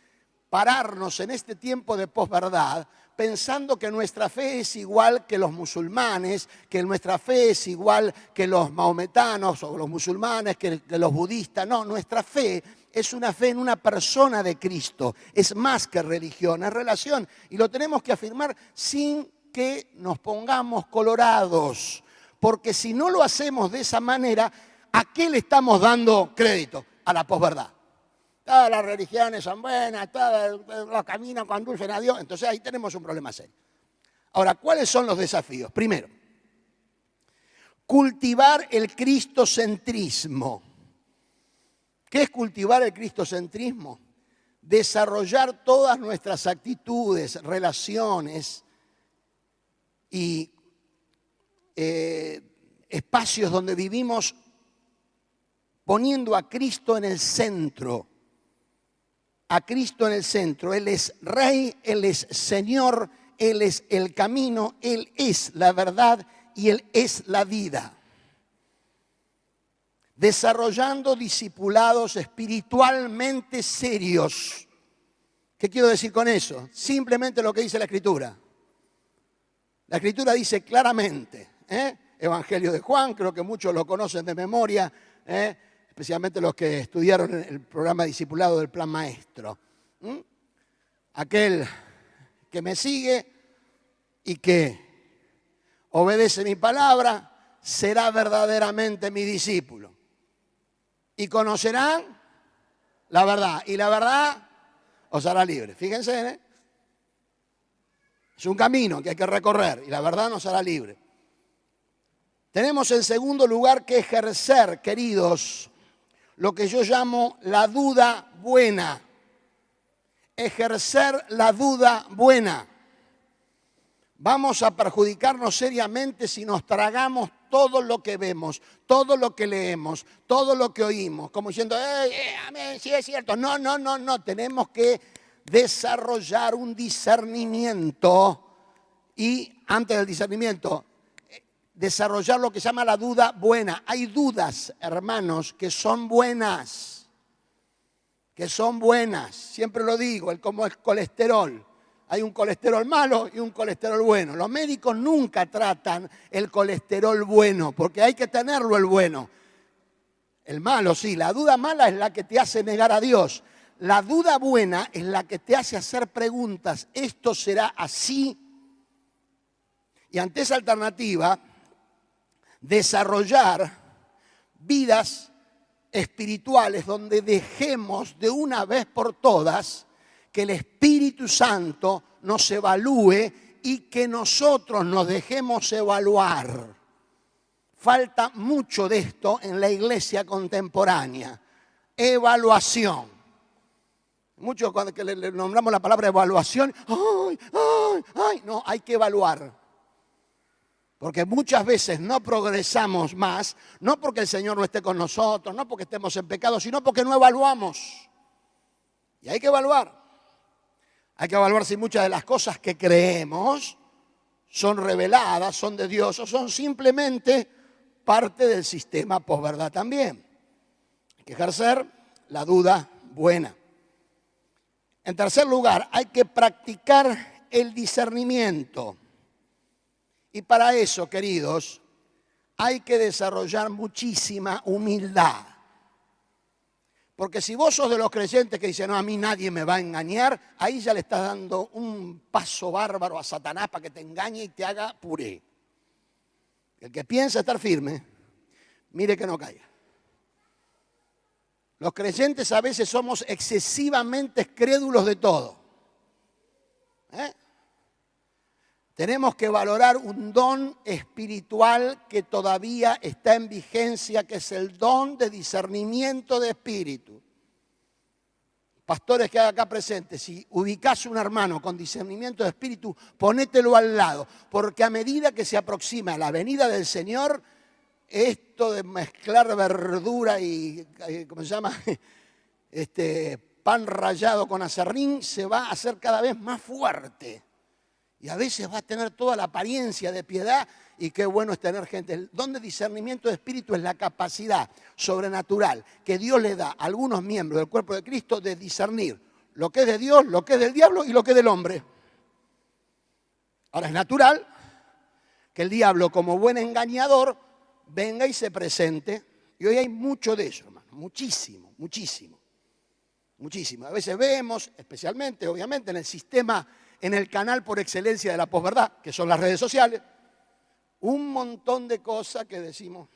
pararnos en este tiempo de posverdad pensando que nuestra fe es igual que los musulmanes, que nuestra fe es igual que los maometanos o los musulmanes, que los budistas. No, nuestra fe es una fe en una persona de Cristo. Es más que religión, es relación. Y lo tenemos que afirmar sin que nos pongamos colorados. Porque si no lo hacemos de esa manera, ¿a qué le estamos dando crédito? A la posverdad. Todas las religiones son buenas, todos los caminos conducen a Dios. Entonces ahí tenemos un problema serio. Ahora, ¿cuáles son los desafíos? Primero, cultivar el cristocentrismo. ¿Qué es cultivar el cristocentrismo? Desarrollar todas nuestras actitudes, relaciones y espacios donde vivimos poniendo a Cristo en el centro. A Cristo en el centro. Él es Rey, Él es Señor, Él es el camino, Él es la verdad y Él es la vida. Desarrollando discipulados espiritualmente serios. ¿Qué quiero decir con eso? Simplemente lo que dice la Escritura. La Escritura dice claramente, Evangelio de Juan, creo que muchos lo conocen de memoria, especialmente los que estudiaron el programa de discipulado del Plan Maestro. Aquel que me sigue y que obedece mi palabra será verdaderamente mi discípulo. Y conocerán la verdad. Y la verdad os hará libre. Fíjense, es un camino que hay que recorrer y la verdad nos hará libre. Tenemos en segundo lugar que ejercer, queridos, lo que yo llamo la duda buena. Ejercer la duda buena. Vamos a perjudicarnos seriamente si nos tragamos todo lo que vemos, todo lo que leemos, todo lo que oímos, como diciendo, amén, sí es cierto. No. Tenemos que desarrollar un discernimiento y antes del discernimiento, desarrollar lo que se llama la duda buena. Hay dudas, hermanos, que son buenas. Que son buenas. Siempre lo digo, como el colesterol. Hay un colesterol malo y un colesterol bueno. Los médicos nunca tratan el colesterol bueno, porque hay que tenerlo el bueno. El malo, sí. La duda mala es la que te hace negar a Dios. La duda buena es la que te hace hacer preguntas. ¿Esto será así? Y ante esa alternativa, desarrollar vidas espirituales donde dejemos de una vez por todas que el Espíritu Santo nos evalúe y que nosotros nos dejemos evaluar. Falta mucho de esto en la iglesia contemporánea. Evaluación. Muchos cuando le nombramos la palabra evaluación, no, hay que evaluar. Porque muchas veces no progresamos más, no porque el Señor no esté con nosotros, no porque estemos en pecado, sino porque no evaluamos. Y hay que evaluar. Hay que evaluar si muchas de las cosas que creemos son reveladas, son de Dios o son simplemente parte del sistema posverdad también. Hay que ejercer la duda buena. En tercer lugar, hay que practicar el discernimiento. Y para eso, queridos, hay que desarrollar muchísima humildad. Porque si vos sos de los creyentes que dicen, no, a mí nadie me va a engañar, ahí ya le estás dando un paso bárbaro a Satanás para que te engañe y te haga puré. El que piensa estar firme, mire que no caiga. Los creyentes a veces somos excesivamente crédulos de todo. Tenemos que valorar un don espiritual que todavía está en vigencia, que es el don de discernimiento de espíritu. pastores que hay acá presentes, si ubicás un hermano con discernimiento de espíritu, ponételo al lado, porque a medida que se aproxima la venida del Señor, esto de mezclar verdura y, ¿cómo se llama? Pan rallado con aserrín se va a hacer cada vez más fuerte. Y a veces va a tener toda la apariencia de piedad, y qué bueno es tener gente. El don de discernimiento de espíritu es la capacidad sobrenatural que Dios le da a algunos miembros del cuerpo de Cristo de discernir lo que es de Dios, lo que es del diablo y lo que es del hombre. Ahora es natural que el diablo, como buen engañador, venga y se presente. Y hoy hay mucho de eso, hermano. Muchísimo, muchísimo. Muchísimo. A veces vemos, especialmente, obviamente, en el sistema, en el canal por excelencia de la posverdad, que son las redes sociales, un montón de cosas que decimos.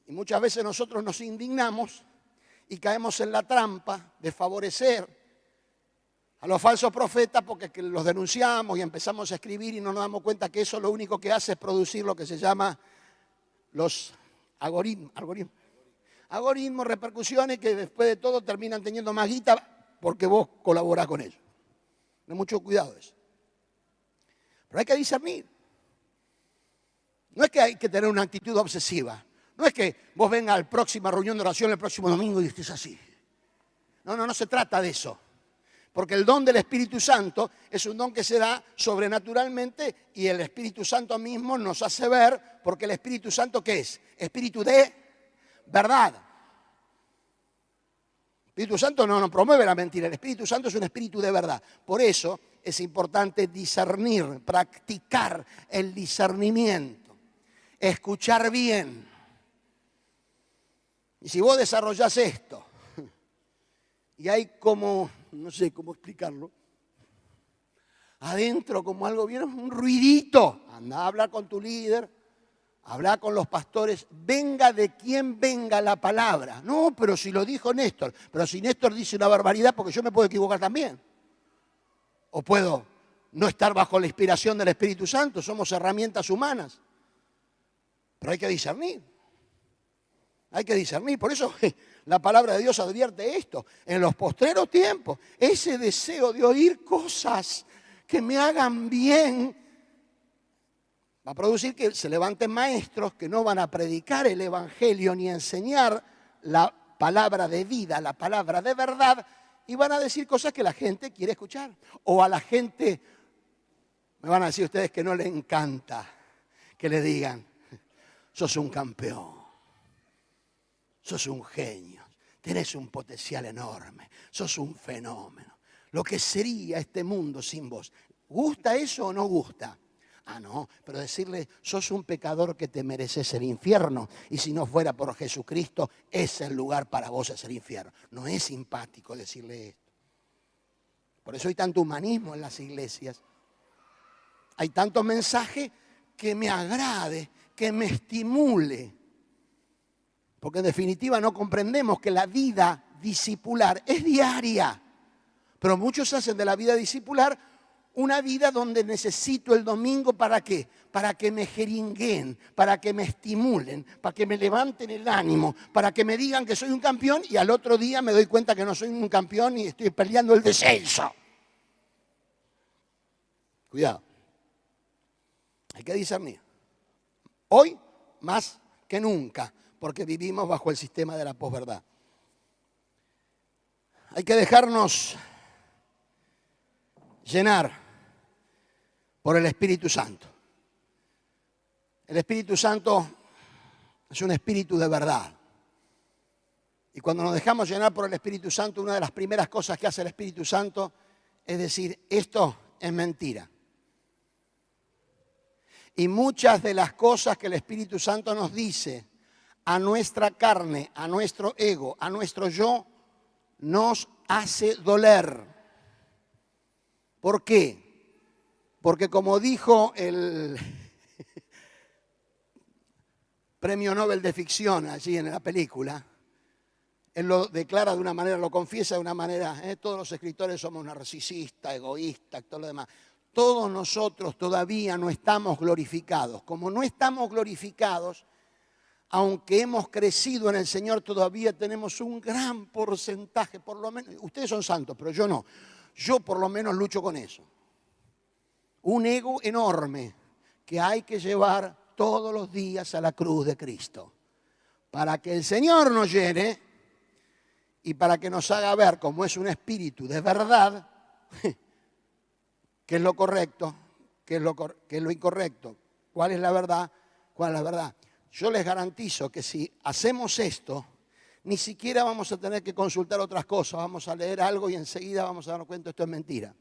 Y muchas veces nosotros nos indignamos y caemos en la trampa de favorecer a los falsos profetas porque los denunciamos y empezamos a escribir y no nos damos cuenta que eso lo único que hace es producir lo que se llama los algoritmos, repercusiones que después de todo terminan teniendo más guita porque vos colaborás con ellos. Ten mucho cuidado de eso. Pero hay que discernir. No es que hay que tener una actitud obsesiva. No es que vos vengas a la próxima reunión de oración el próximo domingo y estés así. No se trata de eso. Porque el don del Espíritu Santo es un don que se da sobrenaturalmente y el Espíritu Santo mismo nos hace ver, porque el Espíritu Santo, ¿qué es? Espíritu de verdad. El Espíritu Santo no promueve la mentira, el Espíritu Santo es un espíritu de verdad. Por eso es importante discernir, practicar el discernimiento. Escuchar bien. Y si vos desarrollás esto, y hay como, no sé cómo explicarlo, adentro como algo bien, un ruidito, anda a hablar con tu líder, habla con los pastores, venga de quien venga la palabra. No, pero si lo dijo Néstor, pero si Néstor dice una barbaridad, porque yo me puedo equivocar también. O puedo no estar bajo la inspiración del Espíritu Santo, somos herramientas humanas. Pero hay que discernir. Hay que discernir. Por eso la palabra de Dios advierte esto. En los postreros tiempos, ese deseo de oír cosas que me hagan bien va a producir que se levanten maestros que no van a predicar el evangelio ni enseñar la palabra de vida, la palabra de verdad, y van a decir cosas que la gente quiere escuchar. O a la gente, me van a decir ustedes que no le encanta que le digan: sos un campeón, sos un genio, tenés un potencial enorme, sos un fenómeno. Lo que sería este mundo sin vos. ¿Gusta eso o no gusta? Ah, no, pero decirle, sos un pecador que te mereces el infierno y si no fuera por Jesucristo, es el lugar para vos, es el infierno. No es simpático decirle esto. Por eso hay tanto humanismo en las iglesias. Hay tanto mensaje que me agrade, que me estimule. Porque en definitiva no comprendemos que la vida discipular es diaria. Pero muchos hacen de la vida discipular una vida donde necesito el domingo, ¿para qué? Para que me jeringueen, para que me estimulen, para que me levanten el ánimo, para que me digan que soy un campeón y al otro día me doy cuenta que no soy un campeón y estoy peleando el descenso. Cuidado. Hay que discernir. Hoy más que nunca, porque vivimos bajo el sistema de la posverdad. Hay que dejarnos llenar por el Espíritu Santo. El Espíritu Santo es un espíritu de verdad. Y cuando nos dejamos llenar por el Espíritu Santo, una de las primeras cosas que hace el Espíritu Santo es decir, esto es mentira. Y muchas de las cosas que el Espíritu Santo nos dice a nuestra carne, a nuestro ego, a nuestro yo, nos hace doler. ¿Por qué? Porque como dijo el Premio Nobel de Ficción allí en la película, él lo declara de una manera, lo confiesa de una manera, todos los escritores somos narcisistas, egoístas, todo lo demás. Todos nosotros todavía no estamos glorificados. Como no estamos glorificados, aunque hemos crecido en el Señor, todavía tenemos un gran porcentaje, por lo menos, ustedes son santos, pero yo no. Yo por lo menos lucho con eso. Un ego enorme que hay que llevar todos los días a la cruz de Cristo, para que el Señor nos llene y para que nos haga ver cómo es un espíritu de verdad, qué es lo correcto, qué es lo incorrecto, cuál es la verdad, cuál es la verdad. Yo les garantizo que si hacemos esto, ni siquiera vamos a tener que consultar otras cosas, vamos a leer algo y enseguida vamos a darnos cuenta esto es mentira.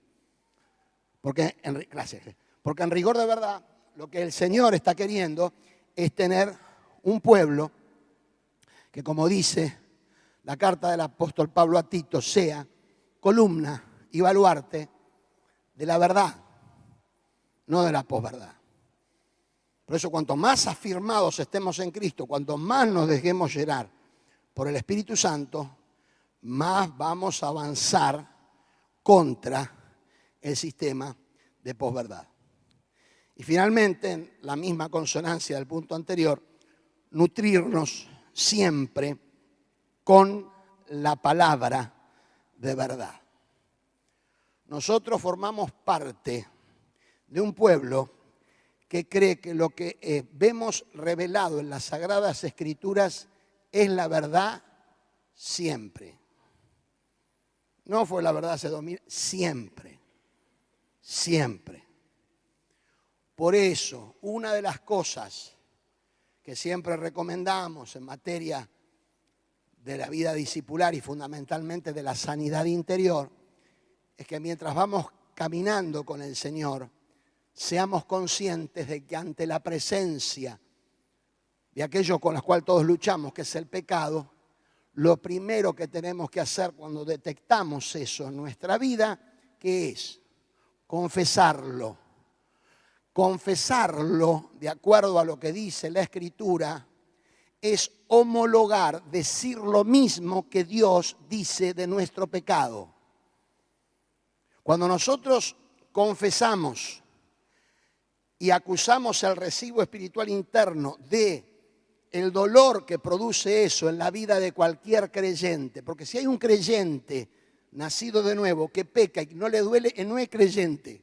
Porque en rigor de verdad, lo que el Señor está queriendo es tener un pueblo que, como dice la carta del apóstol Pablo a Tito, sea columna y baluarte de la verdad, no de la posverdad. Por eso, cuanto más afirmados estemos en Cristo, cuanto más nos dejemos llenar por el Espíritu Santo, más vamos a avanzar contra el sistema de posverdad. Y finalmente, en la misma consonancia del punto anterior, nutrirnos siempre con la palabra de verdad. Nosotros formamos parte de un pueblo que cree que lo que vemos revelado en las Sagradas Escrituras es la verdad siempre. No fue la verdad hace 2000, siempre, siempre. Por eso, una de las cosas que siempre recomendamos en materia de la vida discipular y fundamentalmente de la sanidad interior, es que mientras vamos caminando con el Señor, seamos conscientes de que ante la presencia de aquello con lo cual todos luchamos, que es el pecado, lo primero que tenemos que hacer cuando detectamos eso en nuestra vida, ¿qué es? Confesarlo. Confesarlo, de acuerdo a lo que dice la Escritura, es homologar, decir lo mismo que Dios dice de nuestro pecado. Cuando nosotros confesamos y acusamos el recibo espiritual interno de el dolor que produce eso en la vida de cualquier creyente, porque si hay un creyente nacido de nuevo que peca y no le duele, no es creyente.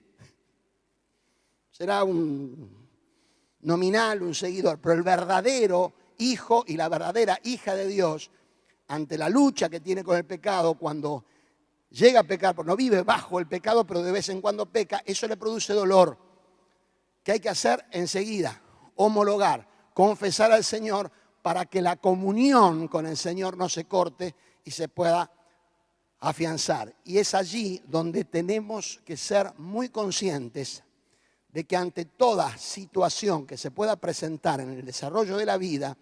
Será un nominal, un seguidor, pero el verdadero hijo y la verdadera hija de Dios, ante la lucha que tiene con el pecado, cuando llega a pecar, porque no vive bajo el pecado, pero de vez en cuando peca, eso le produce dolor. ¿Qué hay que hacer? Enseguida, homologar, confesar al Señor para que la comunión con el Señor no se corte y se pueda afianzar. Y es allí donde tenemos que ser muy conscientes de que ante toda situación que se pueda presentar en el desarrollo de la vida,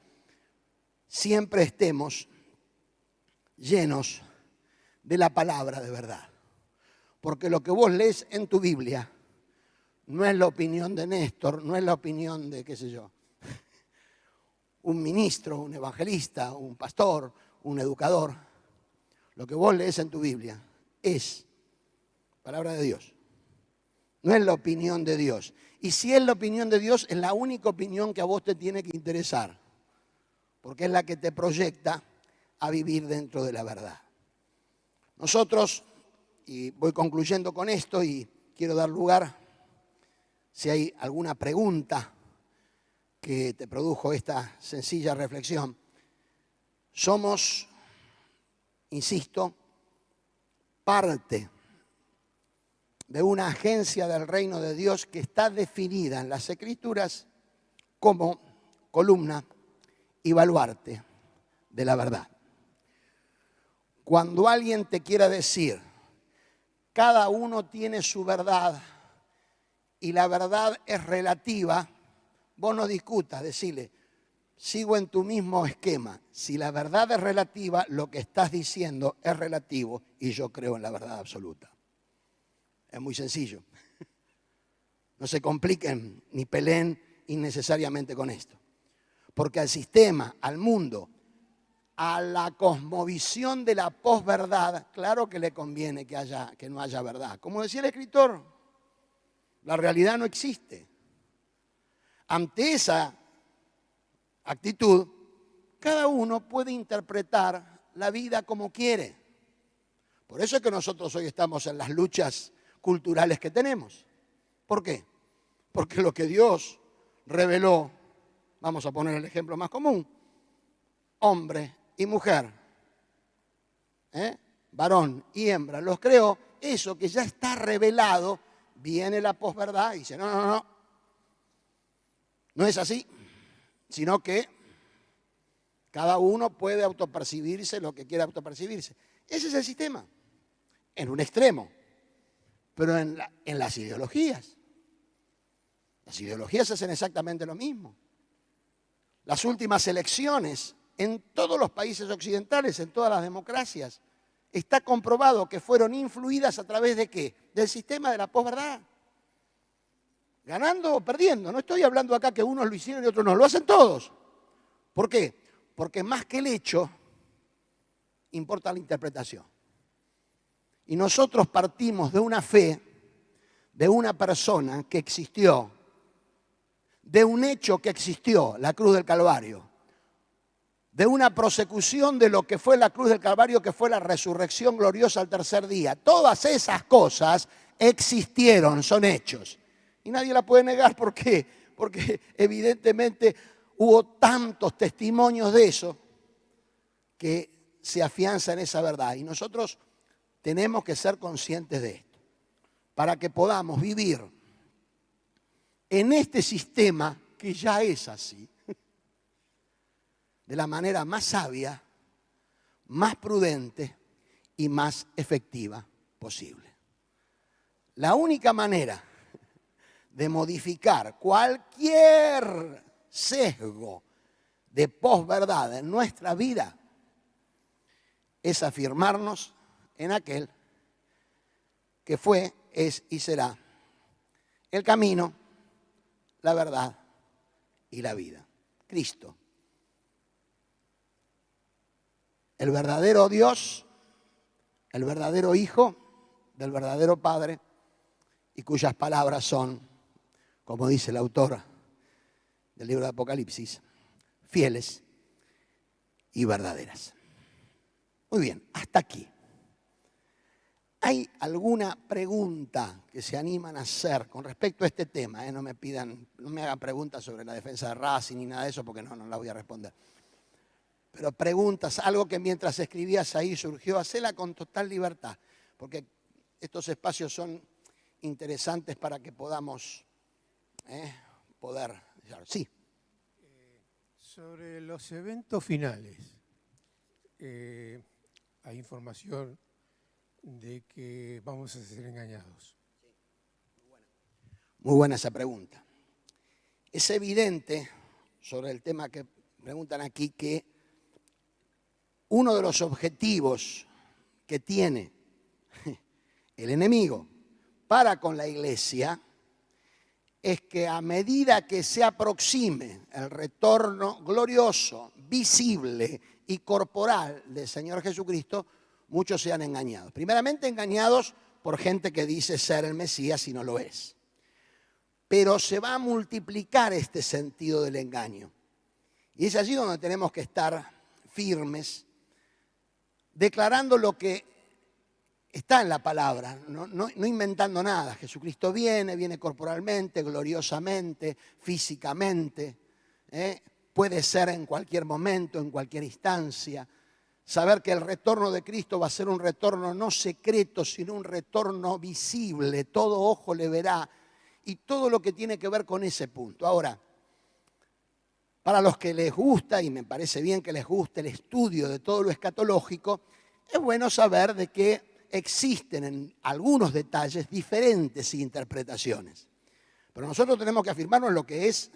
siempre estemos llenos de la palabra de verdad. Porque lo que vos lees en tu Biblia no es la opinión de Néstor, no es la opinión de, qué sé yo, un ministro, un evangelista, un pastor, un educador. Lo que vos lees en tu Biblia es palabra de Dios. No es la opinión de Dios. Y si es la opinión de Dios, es la única opinión que a vos te tiene que interesar. Porque es la que te proyecta a vivir dentro de la verdad. Nosotros, y voy concluyendo con esto y quiero dar lugar, si hay alguna pregunta que te produjo esta sencilla reflexión, somos, insisto, parte de una agencia del reino de Dios que está definida en las Escrituras como columna y baluarte de la verdad. Cuando alguien te quiera decir, cada uno tiene su verdad y la verdad es relativa, vos no discutas, decile, sigo en tu mismo esquema. Si la verdad es relativa, lo que estás diciendo es relativo y yo creo en la verdad absoluta. Es muy sencillo. No se compliquen ni peleen innecesariamente con esto. Porque al sistema, al mundo, a la cosmovisión de la posverdad, claro que le conviene que no haya verdad. Como decía el escritor, la realidad no existe. Ante esa actitud, cada uno puede interpretar la vida como quiere. Por eso es que nosotros hoy estamos en las luchas culturales que tenemos. ¿Por qué? Porque lo que Dios reveló, vamos a poner el ejemplo más común, hombre y mujer, varón y hembra, los creó, eso que ya está revelado, viene la posverdad y dice, no es así, sino que cada uno puede autopercibirse lo que quiera autopercibirse. Ese es el sistema, en un extremo, pero en las ideologías. Las ideologías hacen exactamente lo mismo. Las últimas elecciones en todos los países occidentales, en todas las democracias, está comprobado que fueron influidas a través de ¿qué? Del sistema de la posverdad. Ganando o perdiendo. No estoy hablando acá que unos lo hicieron y otros no. Lo hacen todos. ¿Por qué? Porque más que el hecho, importa la interpretación. Y nosotros partimos de una fe, de una persona que existió, de un hecho que existió, la cruz del Calvario, de una prosecución de lo que fue la cruz del Calvario, que fue la resurrección gloriosa al tercer día. Todas esas cosas existieron, son hechos. Y nadie la puede negar. ¿Por qué? Porque evidentemente hubo tantos testimonios de eso que se afianza en esa verdad. Y nosotros tenemos que ser conscientes de esto para que podamos vivir en este sistema que ya es así, de la manera más sabia, más prudente y más efectiva posible. La única manera de modificar cualquier sesgo de posverdad en nuestra vida es afirmarnos en aquel que fue, es y será el camino, la verdad y la vida. Cristo. El verdadero Dios, el verdadero Hijo del verdadero Padre, y cuyas palabras son, como dice el autor del libro de Apocalipsis, fieles y verdaderas. Muy bien, hasta aquí. ¿Hay alguna pregunta que se animan a hacer con respecto a este tema? No me hagan preguntas sobre la defensa de Racing ni nada de eso, porque no la voy a responder. Pero preguntas, algo que mientras escribías ahí surgió, hacela con total libertad, porque estos espacios son interesantes para que podamos poder... Sí. Sobre los eventos finales, hay información de que vamos a ser engañados. Muy buena esa pregunta. Es evidente, sobre el tema que preguntan aquí, que uno de los objetivos que tiene el enemigo para con la iglesia es que a medida que se aproxime el retorno glorioso, visible y corporal del Señor Jesucristo, muchos sean engañados. Primeramente engañados por gente que dice ser el Mesías y no lo es. Pero se va a multiplicar este sentido del engaño. Y es allí donde tenemos que estar firmes, declarando lo que está en la palabra, no inventando nada. Jesucristo viene corporalmente, gloriosamente, físicamente. Puede ser en cualquier momento, en cualquier instancia. Saber que el retorno de Cristo va a ser un retorno no secreto, sino un retorno visible. Todo ojo le verá. Y todo lo que tiene que ver con ese punto. Ahora, para los que les gusta, y me parece bien que les guste el estudio de todo lo escatológico, es bueno saber de que existen en algunos detalles diferentes interpretaciones. Pero nosotros tenemos que afirmarnos en lo que es,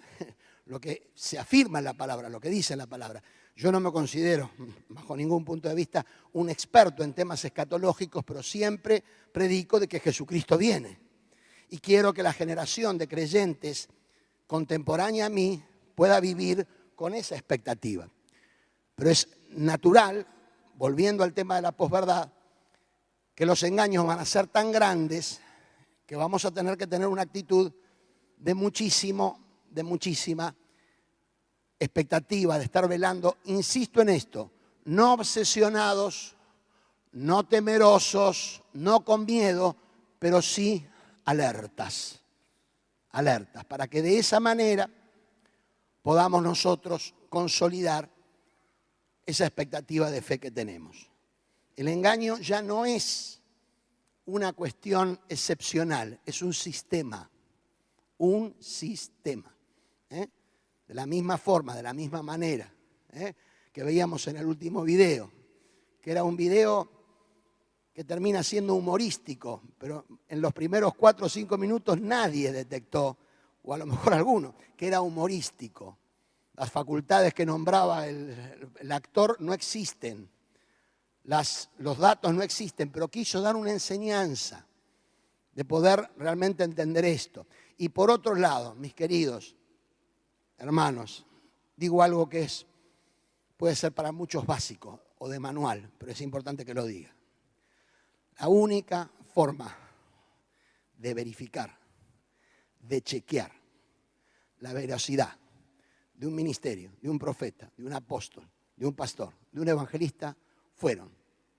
lo que se afirma en la palabra, lo que dice la palabra. Yo no me considero, bajo ningún punto de vista, un experto en temas escatológicos, pero siempre predico de que Jesucristo viene. Y quiero que la generación de creyentes contemporánea a mí pueda vivir con esa expectativa. Pero es natural, volviendo al tema de la posverdad, que los engaños van a ser tan grandes que vamos a tener que tener una actitud de muchísima expectativa de estar velando, insisto en esto, no obsesionados, no temerosos, no con miedo, pero sí alertas, alertas, para que de esa manera podamos nosotros consolidar esa expectativa de fe que tenemos. El engaño ya no es una cuestión excepcional, es un sistema, ¿eh? De la misma forma, de la misma manera, que veíamos en el último video, que era un video que termina siendo humorístico, pero en los primeros 4 o 5 minutos nadie detectó, o a lo mejor alguno, que era humorístico. Las facultades que nombraba el actor no existen, los datos no existen, pero quiso dar una enseñanza de poder realmente entender esto. Y por otro lado, mis queridos hermanos, digo algo que puede ser para muchos básico o de manual, pero es importante que lo diga. La única forma de verificar, de chequear la veracidad de un ministerio, de un profeta, de un apóstol, de un pastor, de un evangelista,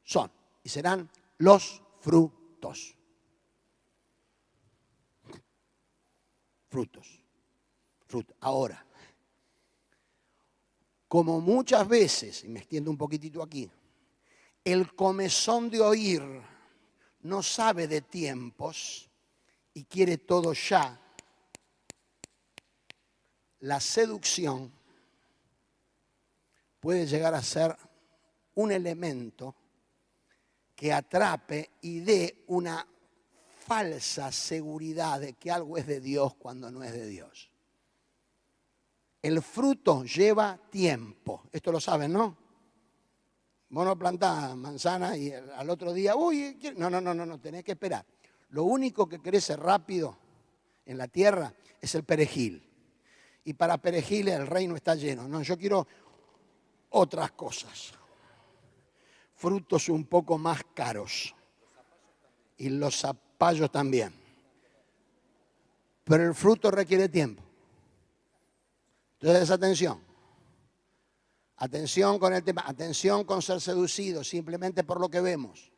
son y serán los frutos. Frutos. Ahora, como muchas veces, y me extiendo un poquitito aquí, el comezón de oír no sabe de tiempos y quiere todo ya, la seducción puede llegar a ser un elemento que atrape y dé una falsa seguridad de que algo es de Dios cuando no es de Dios. El fruto lleva tiempo. Esto lo saben, ¿no? Vos no plantás manzana y al otro día, no, tenés que esperar. Lo único que crece rápido en la tierra es el perejil. Y para perejil el reino está lleno. No, yo quiero otras cosas. Frutos un poco más caros. Y los zapallos también. Pero el fruto requiere tiempo. Entonces, atención. Atención con el tema. Atención con ser seducido simplemente por lo que vemos.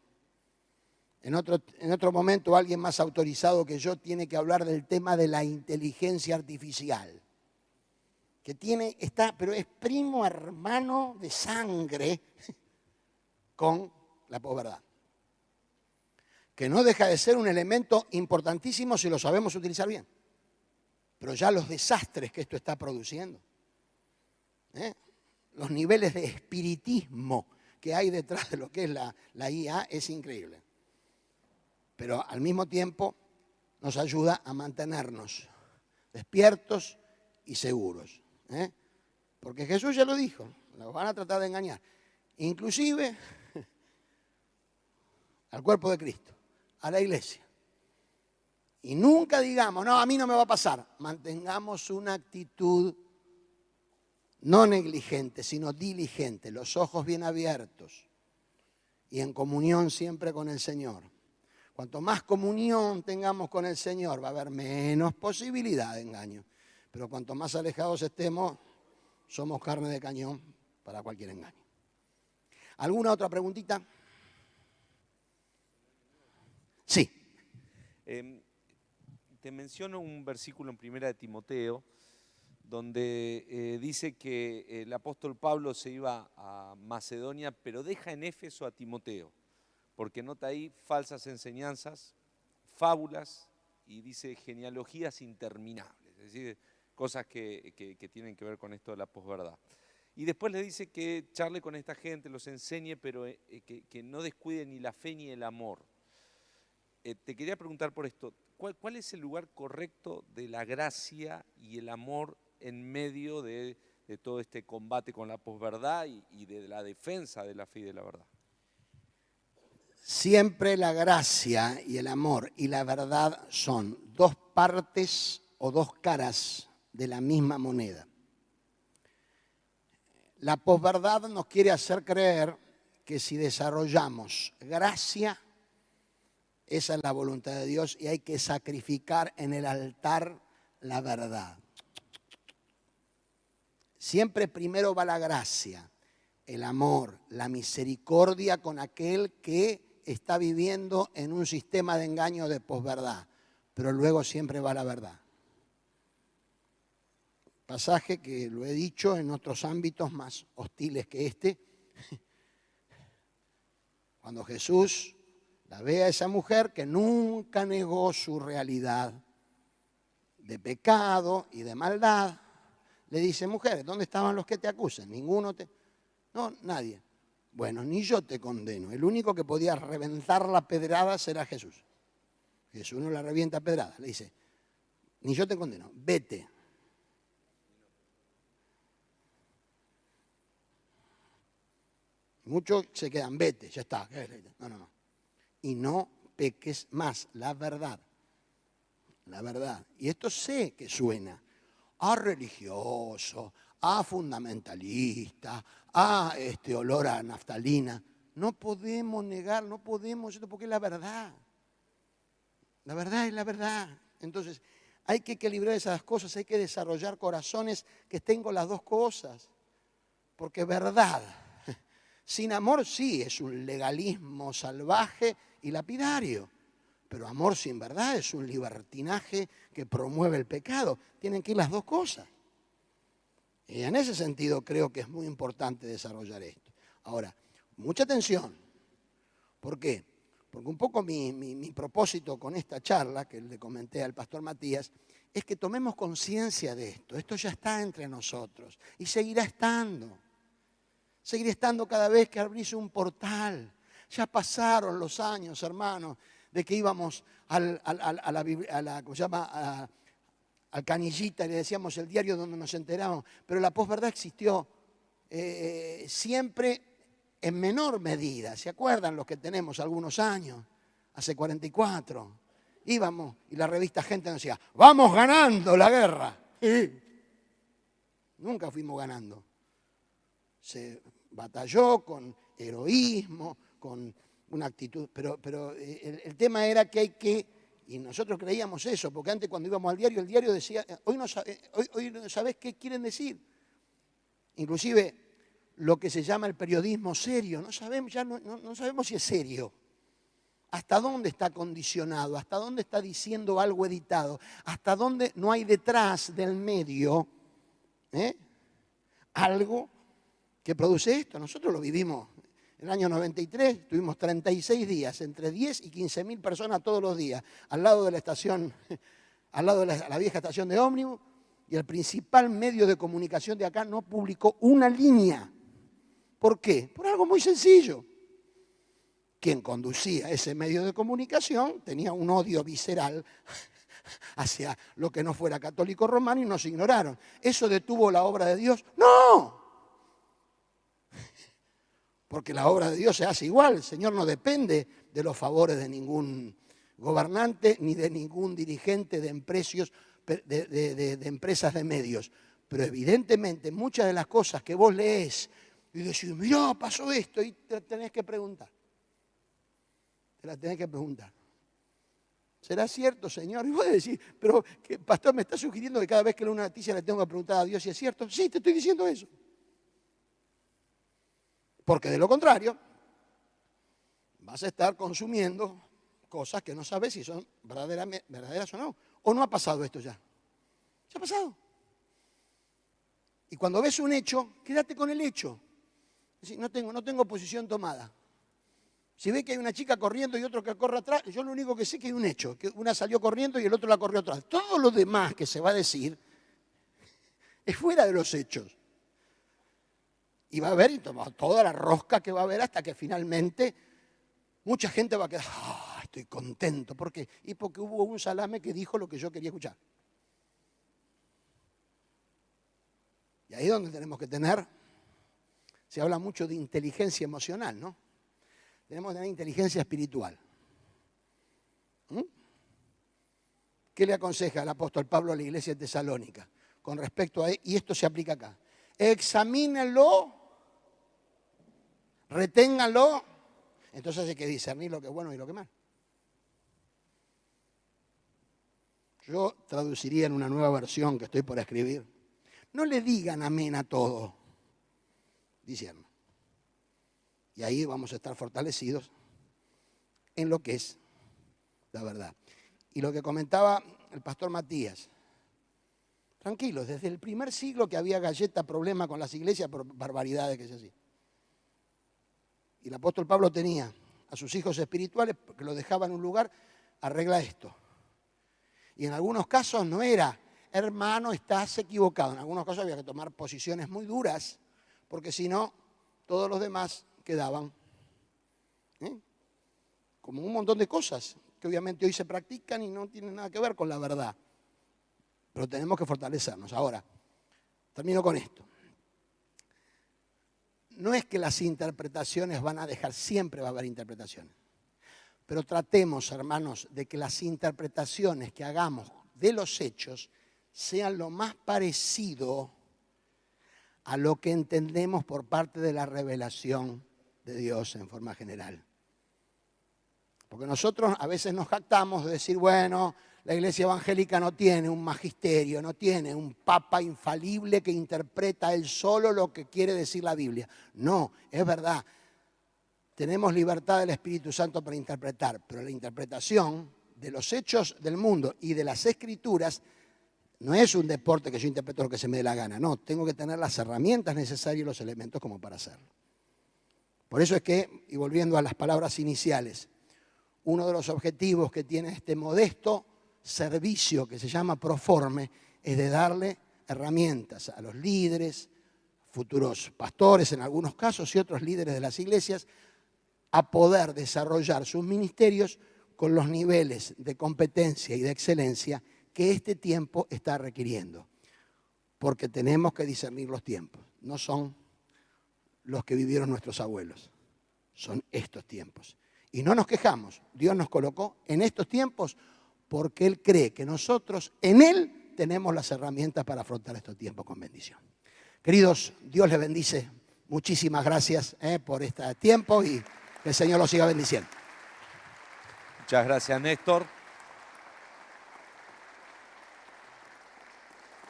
En otro momento, alguien más autorizado que yo tiene que hablar del tema de la inteligencia artificial. Pero es primo hermano de sangre con la posverdad. Que no deja de ser un elemento importantísimo si lo sabemos utilizar bien. Pero ya los desastres que esto está produciendo, los niveles de espiritismo que hay detrás de lo que es la IA es increíble. Pero al mismo tiempo nos ayuda a mantenernos despiertos y seguros. Porque Jesús ya lo dijo, nos van a tratar de engañar. Inclusive al cuerpo de Cristo, a la iglesia. Y nunca digamos, no, a mí no me va a pasar. Mantengamos una actitud no negligente, sino diligente, los ojos bien abiertos y en comunión siempre con el Señor. Cuanto más comunión tengamos con el Señor, va a haber menos posibilidad de engaño. Pero cuanto más alejados estemos, somos carne de cañón para cualquier engaño. ¿Alguna otra preguntita? Sí. Te menciono un versículo en 1 de Timoteo, donde dice que el apóstol Pablo se iba a Macedonia, pero deja en Éfeso a Timoteo, porque nota ahí falsas enseñanzas, fábulas y dice genealogías interminables, es decir, cosas que tienen que ver con esto de la posverdad. Y después le dice que charle con esta gente, los enseñe, pero que no descuide ni la fe ni el amor. Te quería preguntar por esto, ¿cuál es el lugar correcto de la gracia y el amor en medio de todo este combate con la posverdad y de la defensa de la fe y de la verdad? Siempre la gracia y el amor y la verdad son dos partes o dos caras de la misma moneda. La posverdad nos quiere hacer creer que si desarrollamos gracia, esa es la voluntad de Dios y hay que sacrificar en el altar la verdad. Siempre primero va la gracia, el amor, la misericordia con aquel que está viviendo en un sistema de engaño de posverdad. Pero luego siempre va la verdad. Pasaje que lo he dicho en otros ámbitos más hostiles que este. Cuando Jesús la ve a esa mujer que nunca negó su realidad de pecado y de maldad, le dice: mujer, ¿dónde estaban los que te acusan? Ninguno te... No, nadie. Bueno, ni yo te condeno. El único que podía reventar la pedrada será Jesús. Jesús no la revienta a pedrada. Le dice: ni yo te condeno, vete. Muchos se quedan: vete, ya está. No. Y no peques más, la verdad. La verdad. Y esto sé que suena a religioso, a fundamentalista, a olor a naftalina. No podemos negar, no podemos, porque es la verdad. La verdad es la verdad. Entonces, hay que equilibrar esas cosas, hay que desarrollar corazones que estén con las dos cosas. Porque verdad sin amor sí es un legalismo salvaje y lapidario. Pero amor sin verdad es un libertinaje que promueve el pecado. Tienen que ir las dos cosas. Y en ese sentido creo que es muy importante desarrollar esto. Ahora, mucha atención. ¿Por qué? Porque un poco mi propósito con esta charla, que le comenté al pastor Matías, es que tomemos conciencia de esto. Esto ya está entre nosotros y seguirá estando. Seguirá estando cada vez que abrís un portal. Ya pasaron los años, hermanos, de que íbamos al canillita y le decíamos el diario donde nos enteramos, pero la posverdad existió siempre en menor medida. ¿Se acuerdan los que tenemos algunos años? Hace 44. Íbamos y la revista Gente nos decía: vamos ganando la guerra. Nunca fuimos ganando. Se batalló con heroísmo, con una actitud, pero el tema era que hay que, y nosotros creíamos eso, porque antes cuando íbamos al diario, el diario decía: hoy no sabés qué quieren decir. Inclusive lo que se llama el periodismo serio, no sabemos si es serio. ¿Hasta dónde está condicionado? ¿Hasta dónde está diciendo algo editado? ¿Hasta dónde no hay detrás del medio algo que produce esto? Nosotros lo vivimos. En el año 93 tuvimos 36 días, entre 10 y 15.000 personas todos los días, al lado de la estación, al lado de la vieja estación de ómnibus, y el principal medio de comunicación de acá no publicó una línea. ¿Por qué? Por algo muy sencillo. Quien conducía ese medio de comunicación tenía un odio visceral hacia lo que no fuera católico romano y nos ignoraron. ¿Eso detuvo la obra de Dios? ¡No! Porque la obra de Dios se hace igual. El Señor no depende de los favores de ningún gobernante ni de ningún dirigente de empresas de medios. Pero evidentemente muchas de las cosas que vos lees y decís: mirá, pasó esto, y te tenés que preguntar. Te la tenés que preguntar. ¿Será cierto, Señor? Y vos decís: pero, pastor, ¿me está sugiriendo que cada vez que leo una noticia le tengo que preguntar a Dios si es cierto? Sí, te estoy diciendo eso. Porque de lo contrario, vas a estar consumiendo cosas que no sabes si son verdaderas o no. ¿O no ha pasado esto ya? Ya ha pasado. Y cuando ves un hecho, quédate con el hecho. Es decir, no tengo posición tomada. Si ve que hay una chica corriendo y otro que corre atrás, yo lo único que sé es que hay un hecho, que una salió corriendo y el otro la corrió atrás. Todo lo demás que se va a decir es fuera de los hechos. Y va a haber toda la rosca que va a haber hasta que finalmente mucha gente va a quedar: estoy contento. ¿Por qué? Y porque hubo un salame que dijo lo que yo quería escuchar. Y ahí es donde tenemos que tener, se habla mucho de inteligencia emocional, ¿no? Tenemos que tener inteligencia espiritual. ¿Qué le aconseja el apóstol Pablo a la iglesia de Tesalónica con respecto a, y esto se aplica acá? Examínenlo, reténganlo. Entonces hay que discernir lo que es bueno y lo que es malo. Yo traduciría en una nueva versión que estoy por escribir: no le digan amén a todo, disciernan. Y ahí vamos a estar fortalecidos en lo que es la verdad. Y lo que comentaba el pastor Matías, tranquilos, desde el primer siglo que había galleta, problema con las iglesias por barbaridades que se hacían. Y el apóstol Pablo tenía a sus hijos espirituales que lo dejaban en un lugar, arregla esto. Y en algunos casos no era, hermano, estás equivocado. En algunos casos había que tomar posiciones muy duras, porque si no, todos los demás quedaban. Como un montón de cosas que obviamente hoy se practican y no tienen nada que ver con la verdad. Pero tenemos que fortalecernos. Ahora, termino con esto. No es que las interpretaciones van a dejar, siempre va a haber interpretaciones. Pero tratemos, hermanos, de que las interpretaciones que hagamos de los hechos sean lo más parecido a lo que entendemos por parte de la revelación de Dios en forma general. Porque nosotros a veces nos jactamos de decir, bueno, la iglesia evangélica no tiene un magisterio, no tiene un papa infalible que interpreta él solo lo que quiere decir la Biblia. No, es verdad. Tenemos libertad del Espíritu Santo para interpretar, pero la interpretación de los hechos del mundo y de las Escrituras no es un deporte que yo interpreto lo que se me dé la gana. No, tengo que tener las herramientas necesarias y los elementos como para hacerlo. Por eso es que, y volviendo a las palabras iniciales, uno de los objetivos que tiene este modesto servicio que se llama Proforme es de darle herramientas a los líderes, futuros pastores en algunos casos y otros líderes de las iglesias a poder desarrollar sus ministerios con los niveles de competencia y de excelencia que este tiempo está requiriendo. Porque tenemos que discernir los tiempos. No son los que vivieron nuestros abuelos, son estos tiempos. Y no nos quejamos, Dios nos colocó en estos tiempos porque Él cree que nosotros en Él tenemos las herramientas para afrontar estos tiempos con bendición. Queridos, Dios les bendice. Muchísimas gracias por este tiempo y que el Señor los siga bendiciendo. Muchas gracias, Néstor.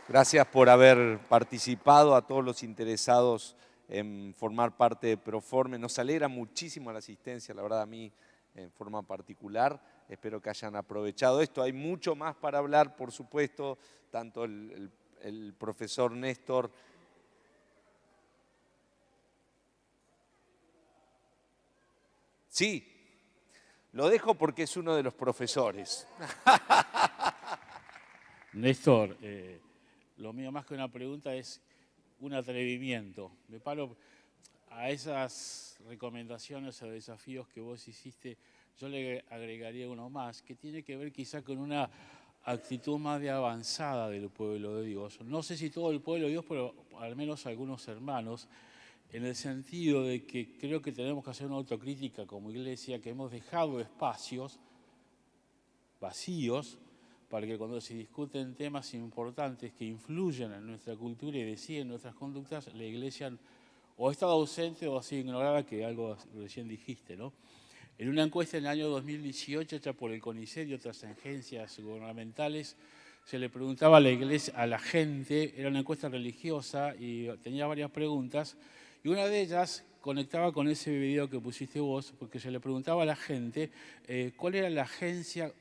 Gracias por haber participado, a todos los interesados en formar parte de Proforme. Nos alegra muchísimo la asistencia, la verdad a mí en forma particular. Espero que hayan aprovechado esto. Hay mucho más para hablar, por supuesto, tanto el profesor Néstor. Sí, lo dejo porque es uno de los profesores. Néstor, lo mío más que una pregunta es un atrevimiento. Me paro a esas recomendaciones o desafíos que vos hiciste, yo le agregaría uno más, que tiene que ver quizá con una actitud más de avanzada del pueblo de Dios. No sé si todo el pueblo de Dios, pero al menos algunos hermanos, en el sentido de que creo que tenemos que hacer una autocrítica como iglesia, que hemos dejado espacios vacíos para que cuando se discuten temas importantes que influyen en nuestra cultura y deciden nuestras conductas, la iglesia o ha estado ausente o ha sido ignorada, que algo recién dijiste, ¿no? En una encuesta en el año 2018 hecha por el CONICET y otras agencias gubernamentales, se le preguntaba a la iglesia, a la gente, era una encuesta religiosa y tenía varias preguntas, y una de ellas conectaba con ese video que pusiste vos, porque se le preguntaba a la gente cuál era la agencia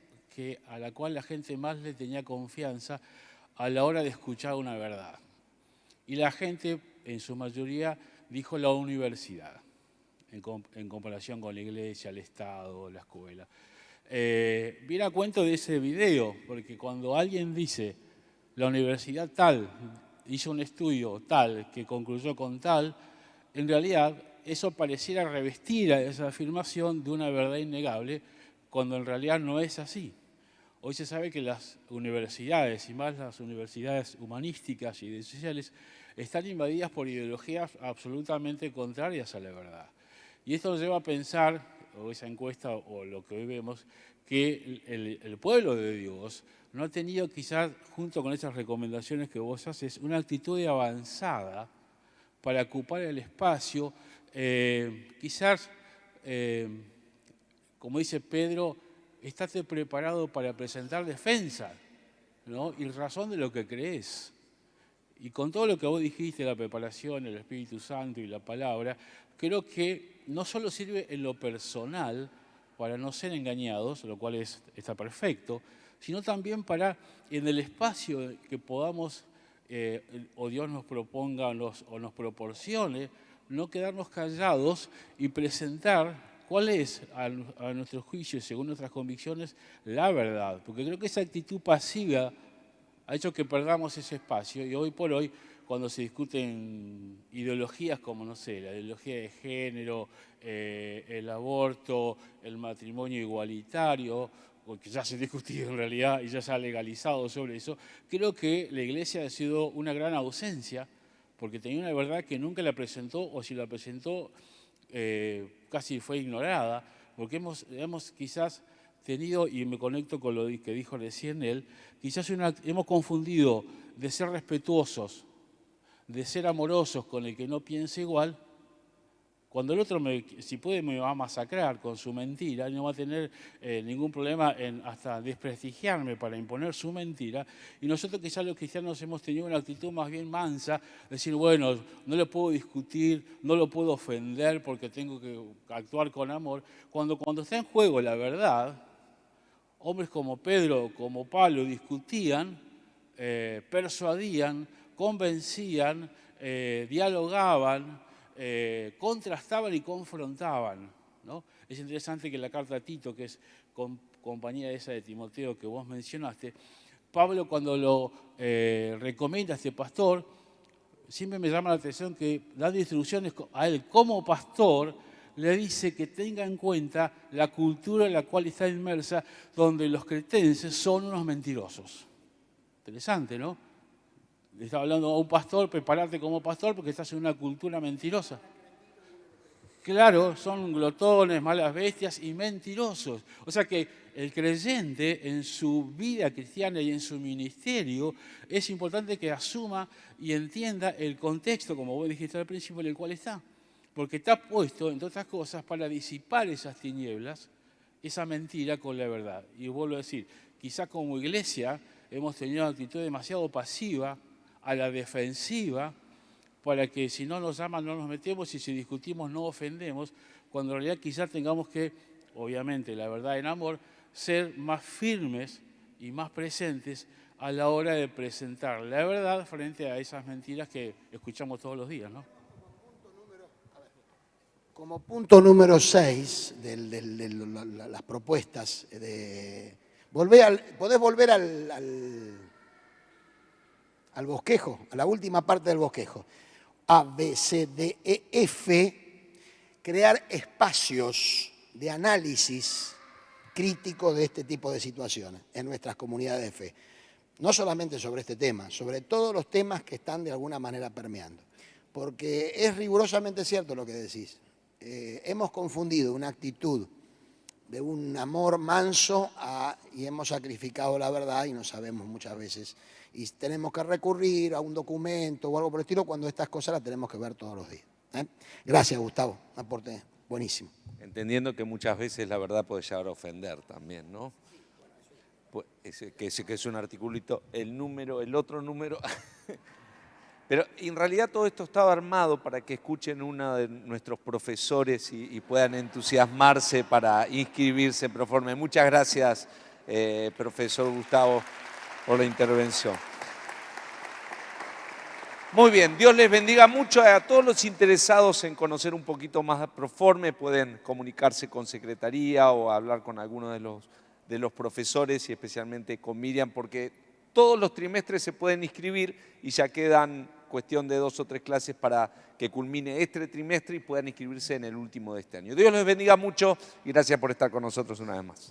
a la cual la gente más le tenía confianza a la hora de escuchar una verdad. Y la gente, en su mayoría, dijo la universidad, en comparación con la iglesia, el Estado, la escuela. Viene a cuento de ese video, porque cuando alguien dice la universidad tal, hizo un estudio tal, que concluyó con tal, en realidad eso pareciera revestir a esa afirmación de una verdad innegable, cuando en realidad no es así. Hoy se sabe que las universidades, y más las universidades humanísticas y sociales, están invadidas por ideologías absolutamente contrarias a la verdad. Y esto nos lleva a pensar, o esa encuesta o lo que hoy vemos, que el pueblo de Dios no ha tenido quizás, junto con esas recomendaciones que vos haces, una actitud de avanzada para ocupar el espacio, quizás, como dice Pedro, estate preparado para presentar defensa, ¿no? Y razón de lo que crees. Y con todo lo que vos dijiste, la preparación, el Espíritu Santo y la palabra, creo que no solo sirve en lo personal para no ser engañados, lo cual está perfecto, sino también para en el espacio que podamos, o Dios nos proponga o nos proporcione, no quedarnos callados y presentar cuál es, a nuestro juicio, según nuestras convicciones, la verdad. Porque creo que esa actitud pasiva ha hecho que perdamos ese espacio y hoy por hoy, cuando se discuten ideologías como, no sé, la ideología de género, el aborto, el matrimonio igualitario, que ya se ha discutido en realidad y ya se ha legalizado sobre eso, creo que la Iglesia ha sido una gran ausencia porque tenía una verdad que nunca la presentó o si la presentó casi fue ignorada, porque hemos quizás tenido, y me conecto con lo que dijo recién él, quizás hemos confundido de ser respetuosos, de ser amorosos con el que no piensa igual, cuando el otro, si puede, me va a masacrar con su mentira, no va a tener ningún problema en hasta desprestigiarme para imponer su mentira. Y nosotros quizás los cristianos hemos tenido una actitud más bien mansa, decir, bueno, no le puedo discutir, no lo puedo ofender porque tengo que actuar con amor. Cuando está en juego la verdad, hombres como Pedro, como Pablo discutían, persuadían, convencían, dialogaban, contrastaban y confrontaban, ¿no? Es interesante que la carta a Tito, que es compañía esa de Timoteo que vos mencionaste, Pablo cuando lo recomienda a este pastor, siempre me llama la atención que dando instrucciones a él como pastor, le dice que tenga en cuenta la cultura en la cual está inmersa, donde los cretenses son unos mentirosos. Interesante, ¿no? Le estaba hablando a un pastor, prepárate como pastor porque estás en una cultura mentirosa. Claro, son glotones, malas bestias y mentirosos. O sea que el creyente en su vida cristiana y en su ministerio es importante que asuma y entienda el contexto, como vos dijiste al principio, en el cual está. Porque está puesto, entre otras cosas, para disipar esas tinieblas, esa mentira con la verdad. Y vuelvo a decir, quizá como iglesia hemos tenido una actitud demasiado pasiva, a la defensiva, para que si no nos aman no nos metemos y si discutimos no ofendemos, cuando en realidad quizás tengamos que, obviamente, la verdad en amor, ser más firmes y más presentes a la hora de presentar la verdad frente a esas mentiras que escuchamos todos los días, ¿no? Como punto número 6 de las propuestas, ¿podés volver al bosquejo, a la última parte del bosquejo? A, B, C, D, E, F, crear espacios de análisis crítico de este tipo de situaciones en nuestras comunidades de fe. No solamente sobre este tema, sobre todos los temas que están de alguna manera permeando. Porque es rigurosamente cierto lo que decís. Hemos confundido una actitud de un amor manso y hemos sacrificado la verdad y no sabemos muchas veces. Y tenemos que recurrir a un documento o algo por el estilo cuando estas cosas las tenemos que ver todos los días. Gracias, Gustavo. Aporte buenísimo. Entendiendo que muchas veces la verdad puede llegar a ofender también, ¿no? Que es un articulito, el otro número. Pero en realidad todo esto estaba armado para que escuchen uno de nuestros profesores y puedan entusiasmarse para inscribirse en Proforme. Muchas gracias, profesor Gustavo, por la intervención. Muy bien, Dios les bendiga mucho. A todos los interesados en conocer un poquito más de Proforme pueden comunicarse con Secretaría o hablar con alguno de los profesores y especialmente con Miriam, porque todos los trimestres se pueden inscribir y ya quedan cuestión de 2 o 3 clases para que culmine este trimestre y puedan inscribirse en el último de este año. Dios les bendiga mucho y gracias por estar con nosotros una vez más.